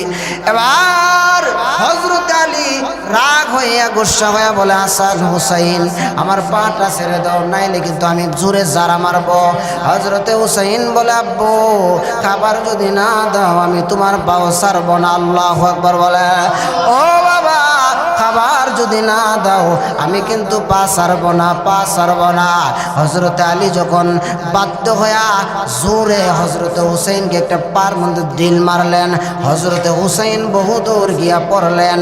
এবার হযরতে আলী রাগ হইয়া গুসা হইয়া বলে, হাসান হুসাইন আমার পাটা ছেড়ে দাও, নাইলে কিন্তু আমি জোরে জারা মারবো। হযরতে হুসাইন বলে, আব্বু খাবার যদি না দাও আমি তোমার পাও ছাড়বো না। আল্লাহু আকবার বলে, ও বাবা খাবার যদি না দাও আমি কিন্তু পা ছাড়বো না, পা ছাড়বো না। হযরতে আলী যখন বাধ্য হইয়া জোরে হযরতে হুসাইনকে একটা পার মধ্যে ঢিল মারলেন, হযরতে হুসাইন বহু দূর গিয়া পড়লেন।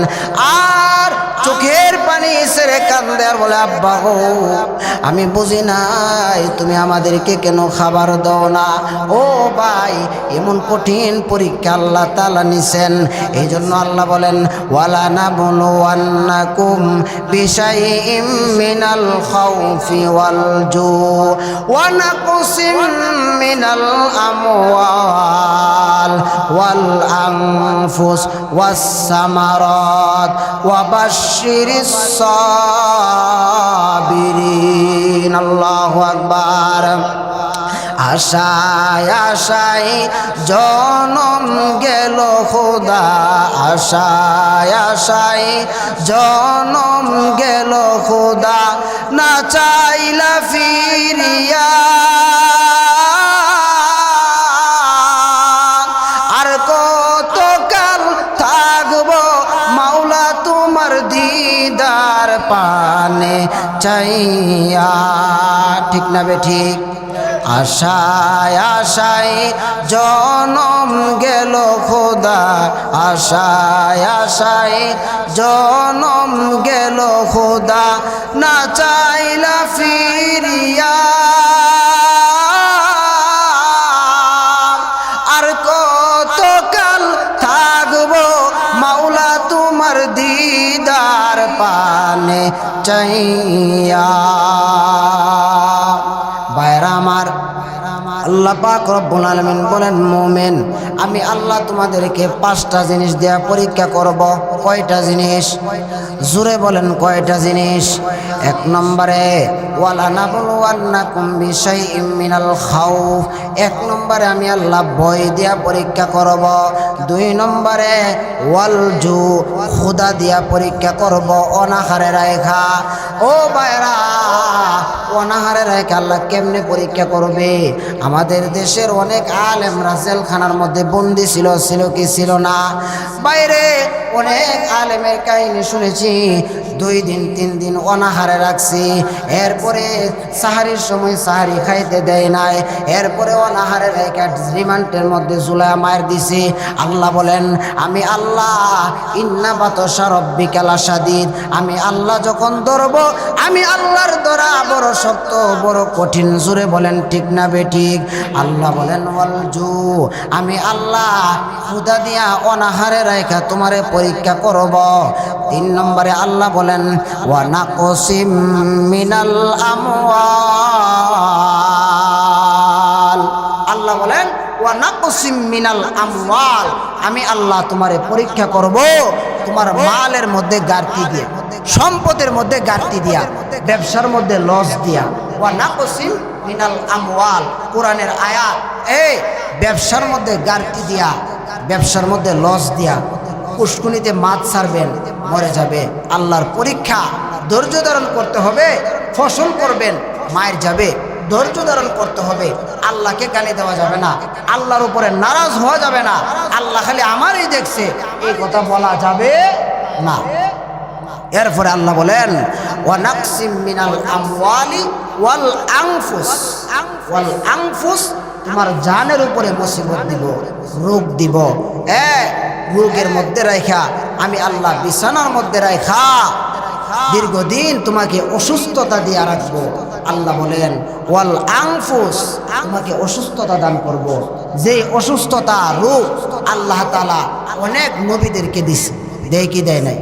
আর চোখের পানি ছেড়ে কান্দে আর বলে, আব্বা গো আমি বুঝি নাই তুমি আমাদেরকে কেন খাবার দাও না। ও ভাই, এমন কঠিন পরীক্ষা আল্লাহ তাআলা নিছেন। এই জন্য আল্লাহ বলেন, ওয়ালা নাবলুওয়ান্নাকুম বিশাইইম মিনাল খাউফি ওয়াল জু ওয়া নাকসিম মিনাল আমওয়াল ওয়াল আনফুস ওয়াস সামারাত ওয়া বাশশিরিস সাবিরিন। আল্লাহু আকবার। আশায় আশায় জনম গেল খোদা, আশায় আশায় জনম গেল খোদা, না চাইলা ফিরিয়া। আর কতকাল থাকবো মাওলা তোমার দিদার পানে চাইয়া। ঠিক না বে ঠিক? আশায় আশায় জনম গেল খোদা, আশায় আশায় জনম গেল খোদা, না চাইলা ফিরিয়া। আর কতকাল থাকবো মাওলা তোমার দিদার পানে চাইয়া। বাইরা আমার, আল্লাহ পাক রব্বুল আলামিন বলেন, মুমিন আমি আল্লাহ তোমাদেরকে 5টা জিনিস দেয়া পরীক্ষা করব। কয়টা জিনিস? জোরে বলেন কয়টা জিনিস? 1 নম্বরে ওয়ালা নাবলুওয়ান্নাকুম বিশাইইম মিনাল খাউফ, 1 নম্বরে আমি আল্লাহ ভয় দিয়া পরীক্ষা করব। 2 নম্বরে ওয়াল জু, ক্ষুধা দিয়া পরীক্ষা করব, অনাহারে রাখা। ও ভাইরা, অনাহারে রাখা আল্লাহ কেমনে পরীক্ষা করবে? আমাদের দেশের অনেক আলেমরা জেলখানার মধ্যে বন্দি ছিল, ছিল কি ছিল না? বাইরে অনেক আলেমের কাহিনী শুনেছি, 2 দিন 3 দিন অনাহারে রাখছি, এরপরে সাহারির সময় সাহারি খাইতে দেয় নাই, এরপরে অনাহারে রেখে রিমান্ডের মধ্যে ঝুলায়া মার দিছি। আল্লাহ বলেন, আমি আল্লাহ ইন্না বাতশা রাব্বিকা লাশাদীদ, আমি আল্লাহ যখন ধরব, আমি আল্লাহর ধরা বড় শক্ত বড় কঠিন। জোরে বলেন ঠিক না বেঠিক? আল্লাহ বলেন ওয়াল জু, আমি আল্লাহ ক্ষুধা দিয়া অনাহারে রাখা তোমারে পরীক্ষা করব। 3 নম্বরে আল্লাহ বলেন ওয়া নাকসিম মিনাল আমওয়াল, আল্লাহ বলেন ওয়া নাকসিম মিনাল আমওয়াল, আমি আল্লাহ তোমারে পরীক্ষা করব তোমার মালের মধ্যে ঘাটতি দিয়া, সম্পদের মধ্যে ঘাটতি দিয়া, ব্যবসার মধ্যে লস দিয়া। ওয়া নাকসিম মিনাল আমওয়াল, কোরআনের আয়াত। এই ব্যবসার মধ্যে ঘাটতি দিয়া, ব্যবসার মধ্যে লস দিয়া, পুষ্কুনিতে মাছ ছাড়বেন, মরে যাবে। আল্লাহর পরীক্ষা, ধৈর্য ধারণ করতে হবে। ফসল করবেন, মায়ের যাবে, ধৈর্য ধারণ করতে হবে। আল্লাহকে গালি দেওয়া যাবে না, আল্লাহর উপরে নারাজ হওয়া যাবে না। আল্লাহ খালি আমারই দেখছে, এই কথা বলা যাবে না। এরপরে আল্লাহ বলেন ওয়া নাকসিম মিনাল আমওয়ালি ওয়াল আনফুস, ওয়াল আনফুস, তোমার জানের উপরে মুসিবত দিব, রোগ দিব। রোগের মধ্যে রাখা আমি আল্লাহ বিছানার মধ্যে রাখা দীর্ঘদিন তোমাকে অসুস্থতা দিয়ে রাখবো। আল্লাহ বলেন ওয়াল আনফুস, তোমাকে অসুস্থতা দান করব। যে অসুস্থতা রোগ আল্লাহ তাআলা অনেক নবীদেরকে দিছে, দেয় কি দেয় নাই?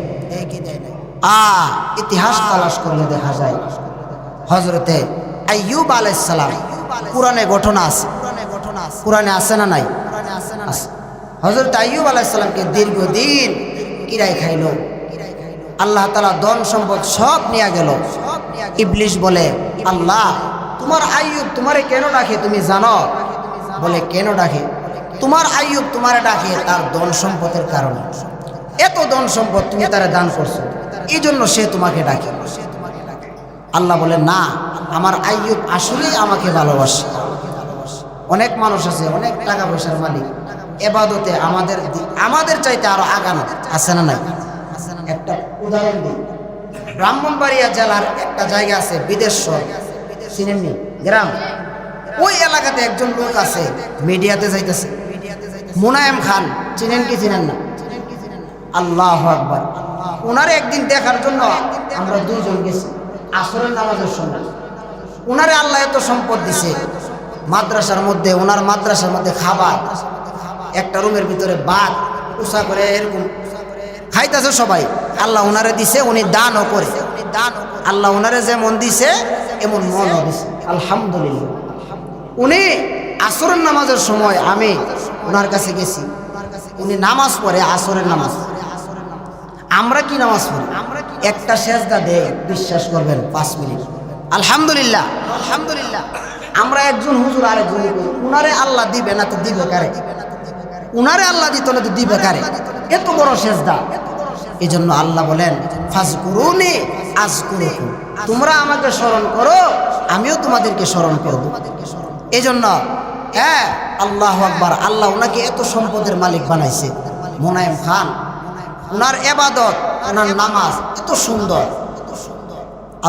ইতিহাস তালাশ করলে দেখা যায় হযরতে আইয়ুব আলাইহিস সালাম, কোরআনে ঘটনা আছে, কোরআনে আছে না নাই? হযরত আইয়ুব আলাইহিস সালামকে দীর্ঘদিন কিরাই খাইলো, আল্লাহ তাআলা ধন সম্পদ সব নিয়ে গেল। ইবলিস বলে, আল্লাহ তোমার আইয়ুব তোমারে কেন ডাকে তুমি জানো? বলে কেন ডাকে? তোমার আইয়ুব তোমারে ডাকে তার ধন সম্পদের কারণে, এত ধন সম্পদ তুমি তারে দান করছো, এই জন্য সে তোমাকে ডাকে। আল্লাহ বলে না, আমার আইয়ুব আসলেই আমাকে ভালোবাসে। অনেক মানুষ আছে, অনেক টাকা পয়সার মালিক, ইবাদতে আমাদের চাইতে আরো আগানো আছে না নাই? একটা উদাহরণ দিই, ব্রাহ্মণবাড়িয়া জেলার একটা জায়গা আছে বিদেশ্বর, চিনেননি? গ্রাম, ওই এলাকাতে একজন লোক আছে, মিডিয়াতে যাইতেছে, মুনায়েম খান, চিনেন কি চিনেন না? আল্লাহু আকবার। ওনারে একদিন দেখার জন্য আমরা দুইজন গেছি আসরের নামাজের সময়। ওনারে আল্লাহ এত সম্পদ দিছে, মাদ্রাসার মধ্যে, ওনার মাদ্রাসার মধ্যে খাবার, একটা রুমের ভিতরে ভাত উষা করে এরকম খাইতেছে সবাই। আল্লাহ ওনারে দিছে, উনি দানও করে। আল্লাহ ওনারে যেমন দিছে এমন মনও দিছে, আলহামদুলিল্লাহ। উনি আসরের নামাজের সময় আমি ওনার কাছে গেছি, উনি নামাজ পড়ে আসরের নামাজ। আমরা কি নামাজ পড়ি? একটা সেজদা দেয়, বিশ্বাস করবেন 5 মিনিট। আলহামদুলিল্লাহ, আলহামদুলিল্লাহ। আমরা একজন হুজুর আরেকজন, উনারে আল্লাহ দিবে না তো দিবে কারে? উনারে আল্লাহ দিত না তো দিবে কারে? এত বড় সেজদা। এই জন্য আল্লাহ বলেন ফাজকুরুনি আযকুরুকুম, তোমরা আমাকে স্মরণ করো আমিও তোমাদেরকে স্মরণ করব। এই জন্য হ্যাঁ, আল্লাহু আকবার। আল্লাহ ওনাকে এত সম্পদের মালিক বানাইছে। মোনায়েম খান, ওনার ইবাদত, ওনার নামাজ এত সুন্দর,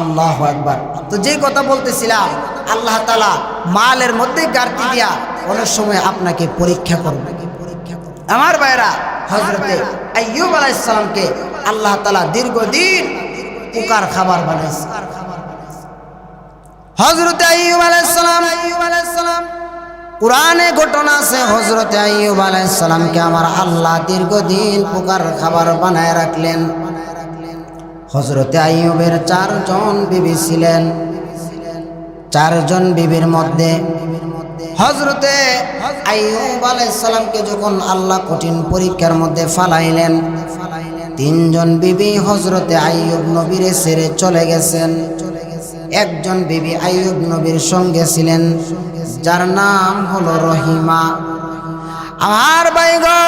আল্লাহু আকবার। তো যেই কথা বলতেছিলাম, আল্লাহ তাআলা মালের মধ্যে ঘাটতি দিয়া অনেক সময় আপনাকে পরীক্ষা করবে। আমার ভাইরা, হযরতে আইয়ুব আলাইহিস সালামকে আল্লাহ তাআলা দীর্ঘদিন পোকার খাবার বানাইছে। হযরতে আইয়ুব আলাইহিস সালাম, কুরআনে ঘটনা আছে, হযরতে আইয়ুব আলাইহিস সালামকে আমার আল্লাহ দীর্ঘদিন পোকার খাবার বানায় রাখলেন। হযরতে আইয়ুবের 4 জন বিবি ছিলেন। 4 জন বিবির মধ্যে হযরতে আইয়ুব আলাইহিস সালামকে যখন আল্লাহ কঠিন পরীক্ষার মধ্যে ফালাইলেন, 3 জন বিবি হযরতে আইয়ুব নবীর ছেড়ে চলে গেছেন। একজন বিবি আইয়ুব নবীর সঙ্গে ছিলেন, যার নাম হলো রহিমা। আমার ভাই গো,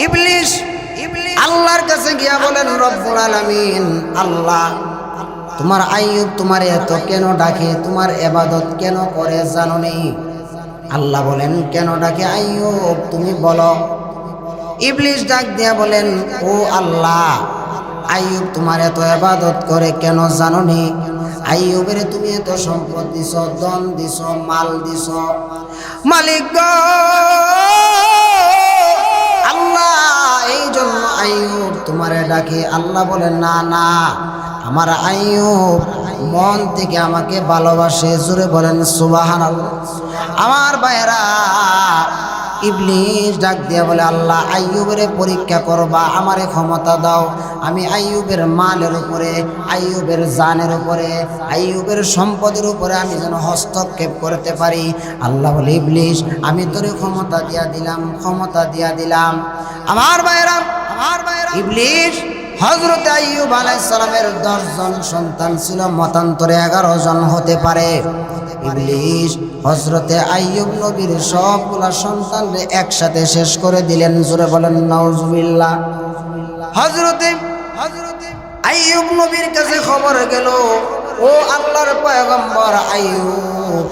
ইবলিস আল্লাহর কাছে গিয়া বলেন, রব্বুল আলামিন, আল্লাহ তোমার আইয়ুব তোমার এত কেন ডাকে, তোমার ইবাদত কেন করে জানো নেই? আল্লাহ বলেন, কেন ডাকে আইয়ুব তুমি বলো। ইবলিস ডাক দিয়া বলেন, ও আল্লাহ, আইয়ুব তোমার এত ইবাদত করে কেন জানো নি? আইয়ুবের তুমি এত সম্পদ দিছ, ধন দিছ, মাল দিছ, মালিক গো আল্লাহ, এই জন্য আইয়ুব তোমারে ডাকে। আল্লাহ বলেন, না না, আমার আইয়ুব মন থেকে আমাকে ভালোবাসে। জোরে বলেন সুবহানাল্লাহ। আমার ভাইরা, ইবলিস ডাক দিয়া বলে, আল্লাহ আইয়ুবের পরীক্ষা করবা, আমারে ক্ষমতা দাও, আমি আইয়ুবের মালের উপরে, আইয়ুবের জানের উপরে, আইয়ুবের সম্পদের উপরে আমি যেন হস্তক্ষেপ করতে পারি। আল্লাহ বলে, ইবলিস আমি তোরে ক্ষমতা দিয়া দিলাম, ক্ষমতা দিয়া দিলাম। আমার ভাইরা, ইবলিস হযরত আইয়ুব আলাইহিস সালামের 10 জন সন্তান ছিল, মতান্তরে 11 জন হতে পারে। ইবলিস হযরতে আইয়ুব নবীর সবগুলা সন্তানকে একসাথে শেষ করে দিলেন। জোরে বলেন নাউজুবিল্লাহ। হযরতে আইয়ুব নবীর কাছে খবর গেল, ও আল্লাহর পয়গম্বর আইয়ুব,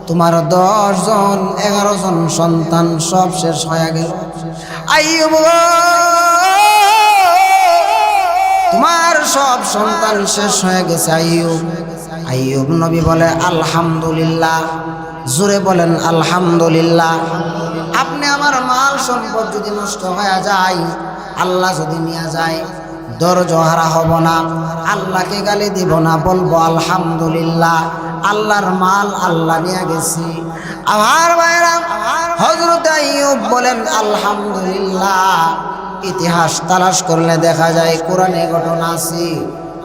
তোমার 10 জন 11 জন সন্তান সব শেষ হয়ে গেল। আইয়ুব তোমার সব সন্তান শেষ হয়ে গেছে। আইয়ুব নবী বলে, আলহামদুলিল্লাহ। জোরে বলেন আলহামদুলিল্লাহ। আপনি আমার মাল সম্পদ যদি নষ্ট হয়ে যায়, আল্লাহ যদি নিয়ে যায়, ধৈর্য হারা হব না, আল্লাহকে গালি দিব না, বলবো আলহামদুলিল্লাহ, আল্লাহর মাল আল্লাহ নিয়ে গেছি। আমার ভাইরা, হযরত আইয়ুব বলেন আলহামদুলিল্লাহ। ইতিহাস তালাশ করলে দেখা যায়, কোরআনে ঘটনা আছে,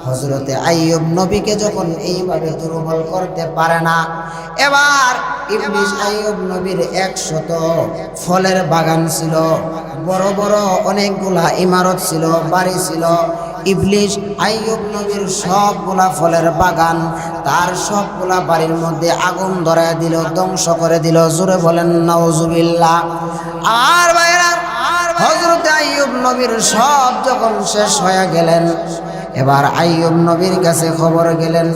হযরতে আইয়ুব নবীকে যখন এইভাবে দুর্বল করতে পারে না, এবার ইবলিস আইয়ুব নবীর 100 ফলের বাগান ছিল, বড় বড় অনেকগুলা ইমারত ছিল, বাড়ি ছিল। ইবলিস আইয়ুব নবীর সবগুলা ফলের বাগান, তার সবগুলা বাড়ির মধ্যে আগুন ধরায় দিল, ধ্বংস করে দিল। জোরে বলেন নাউজুবিল্লাহ। আর ভাইরা, হযরত আইয়ুব নবীর সব যখন শেষ হয়ে গেলেন, এবার আইয়ুব নবীর কাছে খবর গেলেন,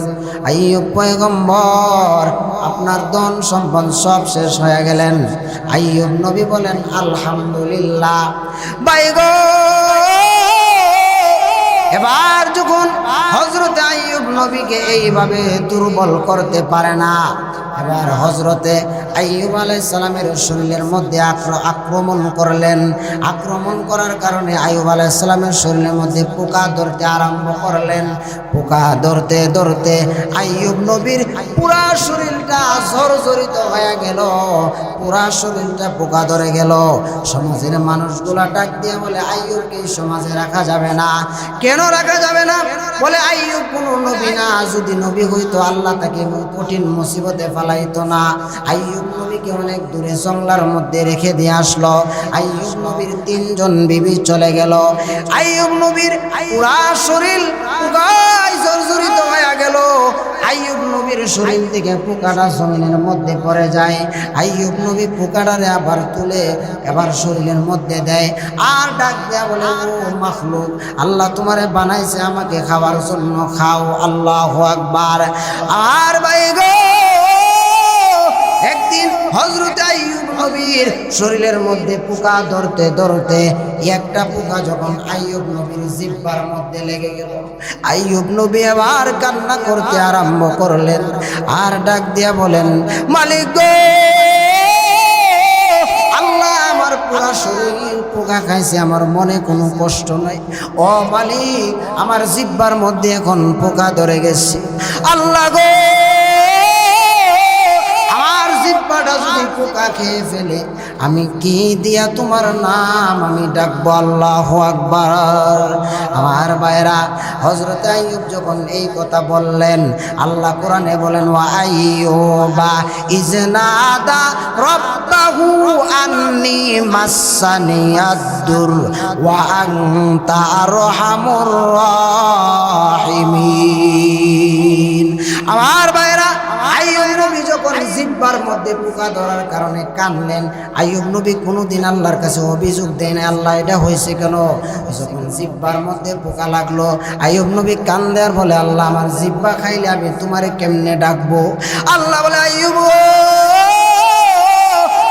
আইয়ুব পয়গম্বর আপনার ধন সম্পদ সব শেষ হয়ে গেলেন। আইয়ুব নবী বলেন আলহামদুলিল্লাহ। বাইগো, এবার যখন হযরত আইয়ুব নবীকে এইভাবে দুর্বল করতে পারে না, এবার হযরতে আইয়ুব আলাইহিস সালামের শরীরের মধ্যে আক্রমণ করলেন। আক্রমণ করার কারণে আইয়ুব আলাইহিস সালামের শরীরের মধ্যে পোকা ধরতে আরম্ভ করলেন। পোকা ধরতে ধরতে আইয়ুব নবীর পুরা শরীরটা জর্জরিত হয়ে গেল, পুরা শরীরটা পোকা ধরে গেল। সমাজের মানুষগুলা ডাক দিয়ে বলে, আইয়ুবকে সমাজে রাখা যাবে না। কেন রাখা যাবে না? বলে আইয়ুব কোনো নবী না, যদি নবী হইতো আল্লাহ তাকে কঠিন মুসিবতে ফেলাইতো না। আইয়ুব নবীকে অনেক দূরে জঙ্গলার মধ্যে রেখে দিয়ে আসলো। আইয়ুব নবীর 3 জন বিবি চলে গেল। আইয়ুব নবীর পুরা শরীর পোকায় জর্জরিত হয়ে গেল। আইয়ুব নবীর শরীর থেকে পোকাটা জমিনের মধ্যে পড়ে যায়। আইয়ুব নবী পোকাটারে আবার তুলে এবার শরীরের মধ্যে দেয়, আর ডাক দেয়া বলে, ও মাখলুক, আল্লাহ তোমারে বানাইছে আমাকে খাওয়ার জন্য, খাও। আল্লাহু আকবার। আর ভাই গো, একদিন হযরত আইয়ুব নবীর শরীরের মধ্যে পোকা ধরতে ধরতে একটা পোকা যখন আইয়ুব নবীর জিহ্বার মধ্যে লেগে গেল, আইয়ুব নবী আবার কান্না করতে আরম্ভ করলেন। আর ডাক দিয়া বলেন, মালিক গো, আল্লাহ আমার পুরা শরীর পোকা খাইছে, আমার মনে কোনো কষ্ট নাই। ও মালিক, আমার জিহ্বার মধ্যে এখন পোকা ধরে গেছে। আল্লাহ গো, যদি পোকা খেয়ে ফেলে আমি কি দিয়া তোমার নাম আমি ডাকবো? আল্লাহু আকবার। আমার ভাইরা, হযরত আইয়ুব যখন এই কথা বললেন, আল্লাহ কোরআনে বলেন, ওয়া আইয়ুবা ইজনাদা রাব্বাহু আন্নী মাসানিয়াদ-দুর ওয়া আনতা আরহামুর রাহিমিন। আমার ভাইরা, আইয়ুব নবী যখন জিহ্বার মধ্যে পোকা ধরার কারণে কানলেন, আইয়ুব নবী কোনোদিন আল্লাহর কাছে অভিযোগ দেয় না, আল্লাহ এটা হয়েছে কেন? যখন জিহ্বার মধ্যে পোকা লাগলো, আইয়ুব নবী কান্দে আর বলে, আল্লাহ আমার জিহ্বা খাইলে আমি তোমারে কেমনে ডাকবো? আল্লাহ বলে, আইয়ুব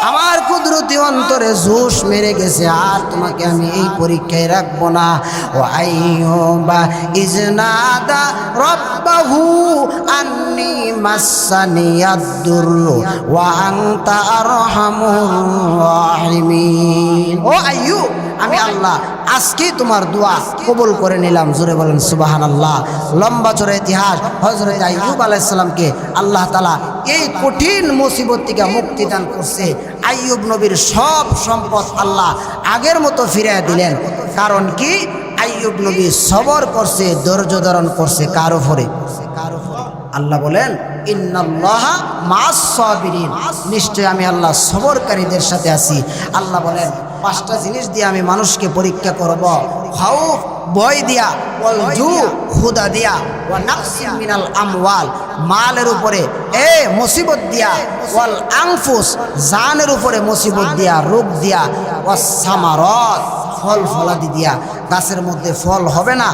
আমার কুদরতি অন্তরে জোশ মেরে গেছে, আর তোমাকে আমি এই পরীক্ষায় রাখবো না। ও আইয়ুবা ইজনাদা রাব্বাহু আন্নী মাসানিয়াদ-দুর ওয়া আনতা আরহামুর রাহিমিন। ও আইয়ুব, আমি আল্লাহ আজকে তোমার দোয়া কবুল করে নিলাম। জোরে বলেন সুবহানাল্লাহ। লম্বা চড়া ইতিহাস, হযরত আইয়ুব আলাইহিস সালামকে আল্লাহ তাআলা এই কঠিন মুসিবত থেকে মুক্তি দান করছে। আইয়ুব নবীর সব সম্পদ আল্লাহ আগের মতো ফিরিয়ে দিলেন। কারণ কি? আইয়ুব নবী সবর করছে, ধৈর্য ধারণ করছে। কার উপরে? আল্লাহ বলেন, ইন্নাল্লাহা মা'আস সাবিরিন, নিশ্চয় আমি আল্লাহ সবরকারীদের সাথে আছি। আল্লাহ বলেন, 5টা জিনিস দিয়ে আমি মানুষকে পরীক্ষা করব। খাউফ, ভয় দিয়া, ওয়াল জু, ক্ষুধা দিয়া, ওয়া নাকসিম মিনাল আমওয়াল, মালের উপরে মুসিবত দিয়া, ওয়াল আনফুস, জানের উপরে মুসিবত দিয়া, রোগ দিয়া, ওয়াস সামারাত, ফল ফলাদি দিয়া। গাছের মধ্যে ফল হবে না,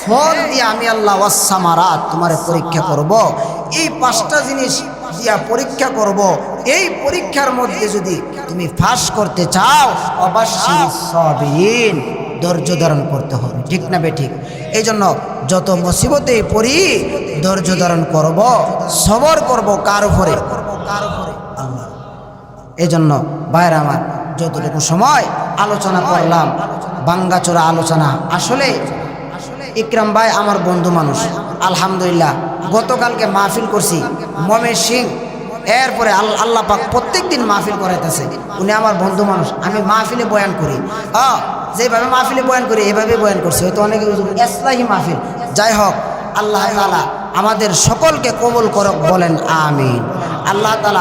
ফল দিয়া আমি আল্লাহ ওয়াস সামারাত তোমারে পরীক্ষা করব। এই 5টা জিনিস দিয়া পরীক্ষা করব। এই পরীক্ষার মধ্যে যদি তুমি পাস করতে চাও, অবশ্যই সাবিরিন, ধৈর্য ধারণ করতে হবে। ঠিক না বেঠিক? এই জন্য যত মুসিবতে পড়ি ধৈর্য ধারণ করব, সবর করব। কার উপরে? আল্লাহ। এই জন্য ভাইরা আমার, যতটুকু সময় আলোচনা করলাম, ভাঙ্গাচোরা আলোচনা। আসলে ইকরাম ভাই আমার বন্ধু মানুষ, আলহামদুলিল্লাহ। গতকালকে মাহফিল করছি ময়মনসিং, এরপরে আল্লাহ পাক প্রত্যেক দিন মাহফিল করাইতেছে। উনি আমার বন্ধু মানুষ, আমি মাহফিলে বয়ান করি, যেভাবে মাহফিলে বয়ান করি এভাবে বয়ান করছি। হয়তো অনেকে ইসলাহি মাহফিল। যাই হোক, আল্লাহ তাআলা আমাদের সকলকে কবুল করুক, বলেন আমিন। আল্লাহ তাআলা